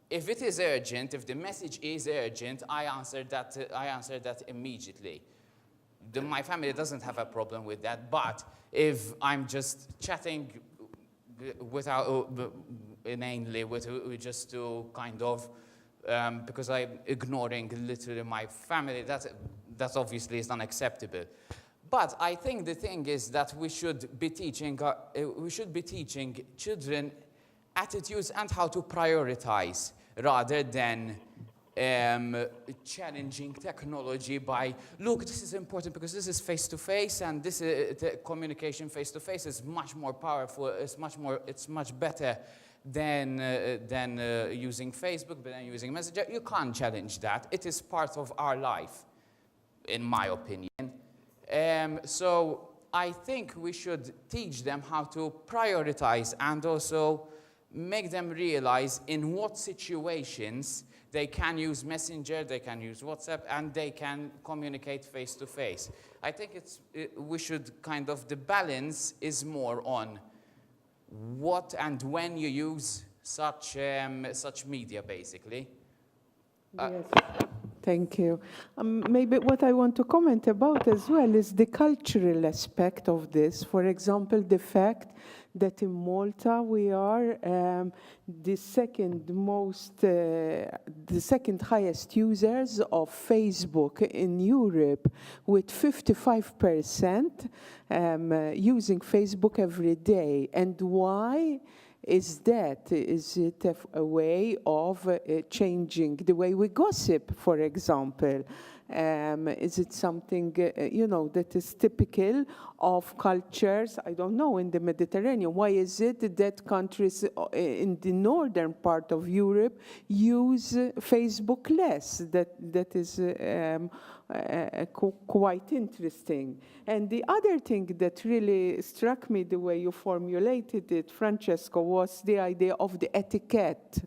if it is urgent, if the message is urgent, I answer that immediately. My family doesn't have a problem with that. But if I'm just chatting inanely just to kind of because I'm ignoring literally my family, that obviously is unacceptable. But I think the thing is that we should be teaching children attitudes and how to prioritize rather than challenging technology by, look, this is important because this is face-to-face and this the communication face-to-face is much more powerful, it's much better than using Facebook, than using Messenger. You can't challenge that. It is part of our life, in my opinion. So I think we should teach them how to prioritize and also make them realize in what situations they can use Messenger, they can use WhatsApp, and they can communicate face-to-face. I think we should kind of, the balance is more on what and when you use such media, basically. Yes. Thank you. Maybe what I want to comment about as well is the cultural aspect of this. For example, the fact that in Malta we are the second highest users of Facebook in Europe, with 55% using Facebook every day. And why is that? Is it a way of changing the way we gossip, for example? Is it something, that is typical of cultures, I don't know, in the Mediterranean? Why is it that countries in the northern part of Europe use Facebook less? That is quite interesting. And the other thing that really struck me, the way you formulated it, Francesco, was the idea of the etiquette.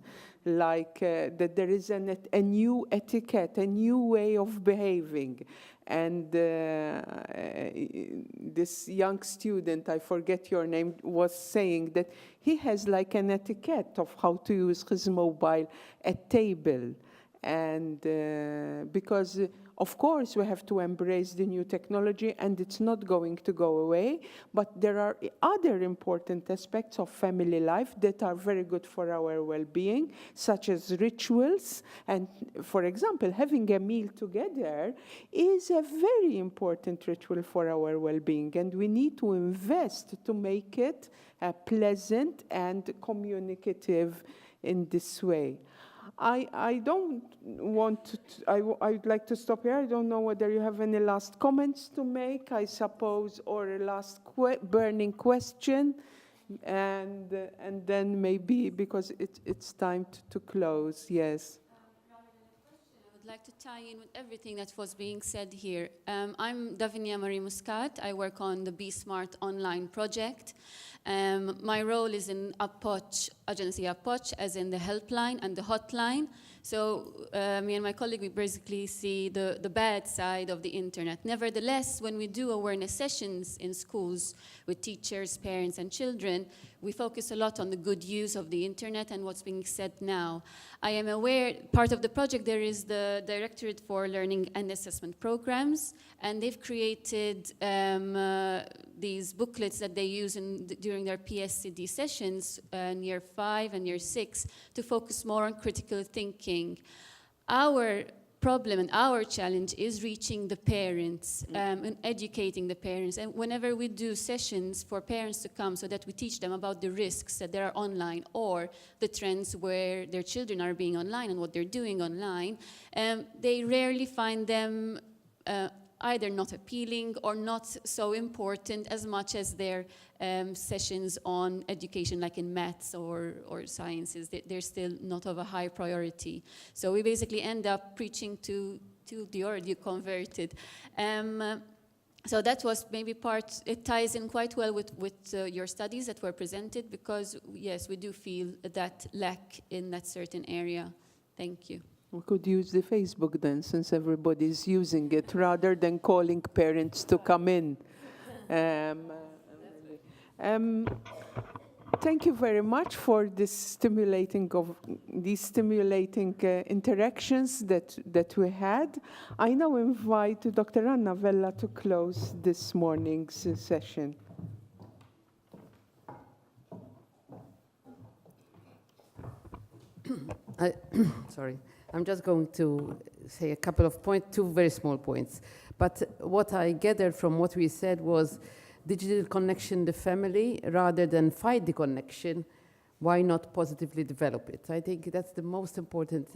Like that there is a new etiquette, a new way of behaving. And this young student, I forget your name, was saying that he has like an etiquette of how to use his mobile at table. And because, of course, we have to embrace the new technology, and it's not going to go away. But there are other important aspects of family life that are very good for our well-being, such as rituals. And, for example, having a meal together is a very important ritual for our well-being. And we need to invest to make it pleasant and communicative in this way. I don't want to, I'd like to stop here. I don't know whether you have any last comments to make, I suppose, or a last burning question. And then maybe, because it's time to close, yes. I would like to tie in with everything that was being said here. I'm Davinia Marie Muscat. I work on the Be Smart online project. My role is in Appoġġ, Agency Appoġġ, as in the helpline and the hotline. So me and my colleague, we basically see the bad side of the internet. Nevertheless, when we do awareness sessions in schools with teachers, parents, and children, we focus a lot on the good use of the internet and what's being said now. I am aware, part of the project, there is the Directorate for Learning and Assessment Programs, and they've created these booklets that they use during their PSCD sessions in Year 5 and Year 6 to focus more on critical thinking. Our problem and our challenge is reaching the parents and educating the parents. And whenever we do sessions for parents to come so that we teach them about the risks that there are online or the trends where their children are being online and what they're doing online, they rarely find them either not appealing or not so important as much as their sessions on education, like in maths or sciences. They're still not of a high priority. So we basically end up preaching to the already converted. So that was maybe part, it ties in quite well with your studies that were presented, because yes, we do feel that lack in that certain area. Thank you. We could use the Facebook then, since everybody's using it, rather than calling parents to come in. Thank you very much for these stimulating interactions that we had. I now invite Dr. Anna Vella to close this morning's session. Sorry. I'm just going to say a couple of points, 2 very small points. But what I gathered from what we said was digital connection in the family, rather than fight the connection, why not positively develop it? I think that's the most important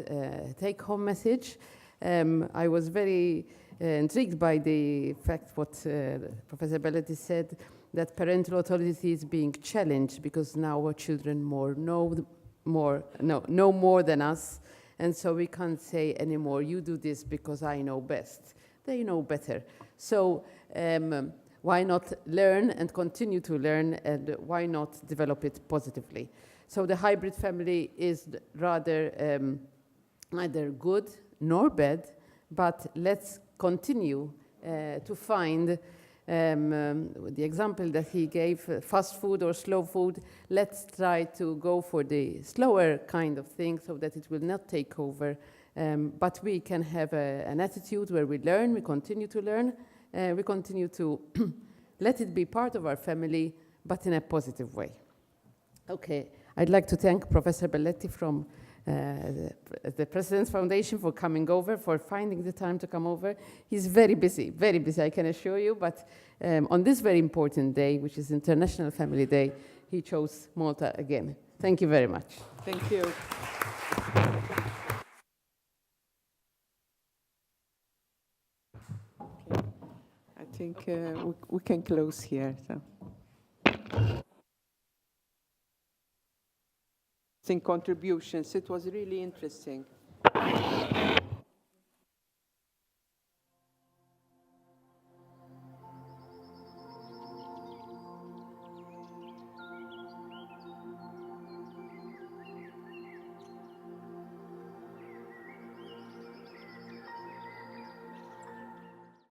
take-home message. I was very intrigued by the fact what Professor Belletti said, that parental authority is being challenged because now our children know more than us, and so we can't say anymore, you do this because I know best. They know better. So why not learn and continue to learn, and why not develop it positively? So the hybrid family is rather neither good nor bad, but let's continue to find the example that he gave, fast food or slow food. Let's try to go for the slower kind of thing so that it will not take over. But we can have an attitude where we learn, we continue to learn, we continue to let it be part of our family, but in a positive way. Okay, I'd like to thank Professor Belletti from the President's Foundation for coming over, for finding the time to come over. He's very busy, I can assure you, but on this very important day, which is International Family Day, he chose Malta again. Thank you very much. Thank you. Okay. I think we can close here. So. Contributions. It was really interesting.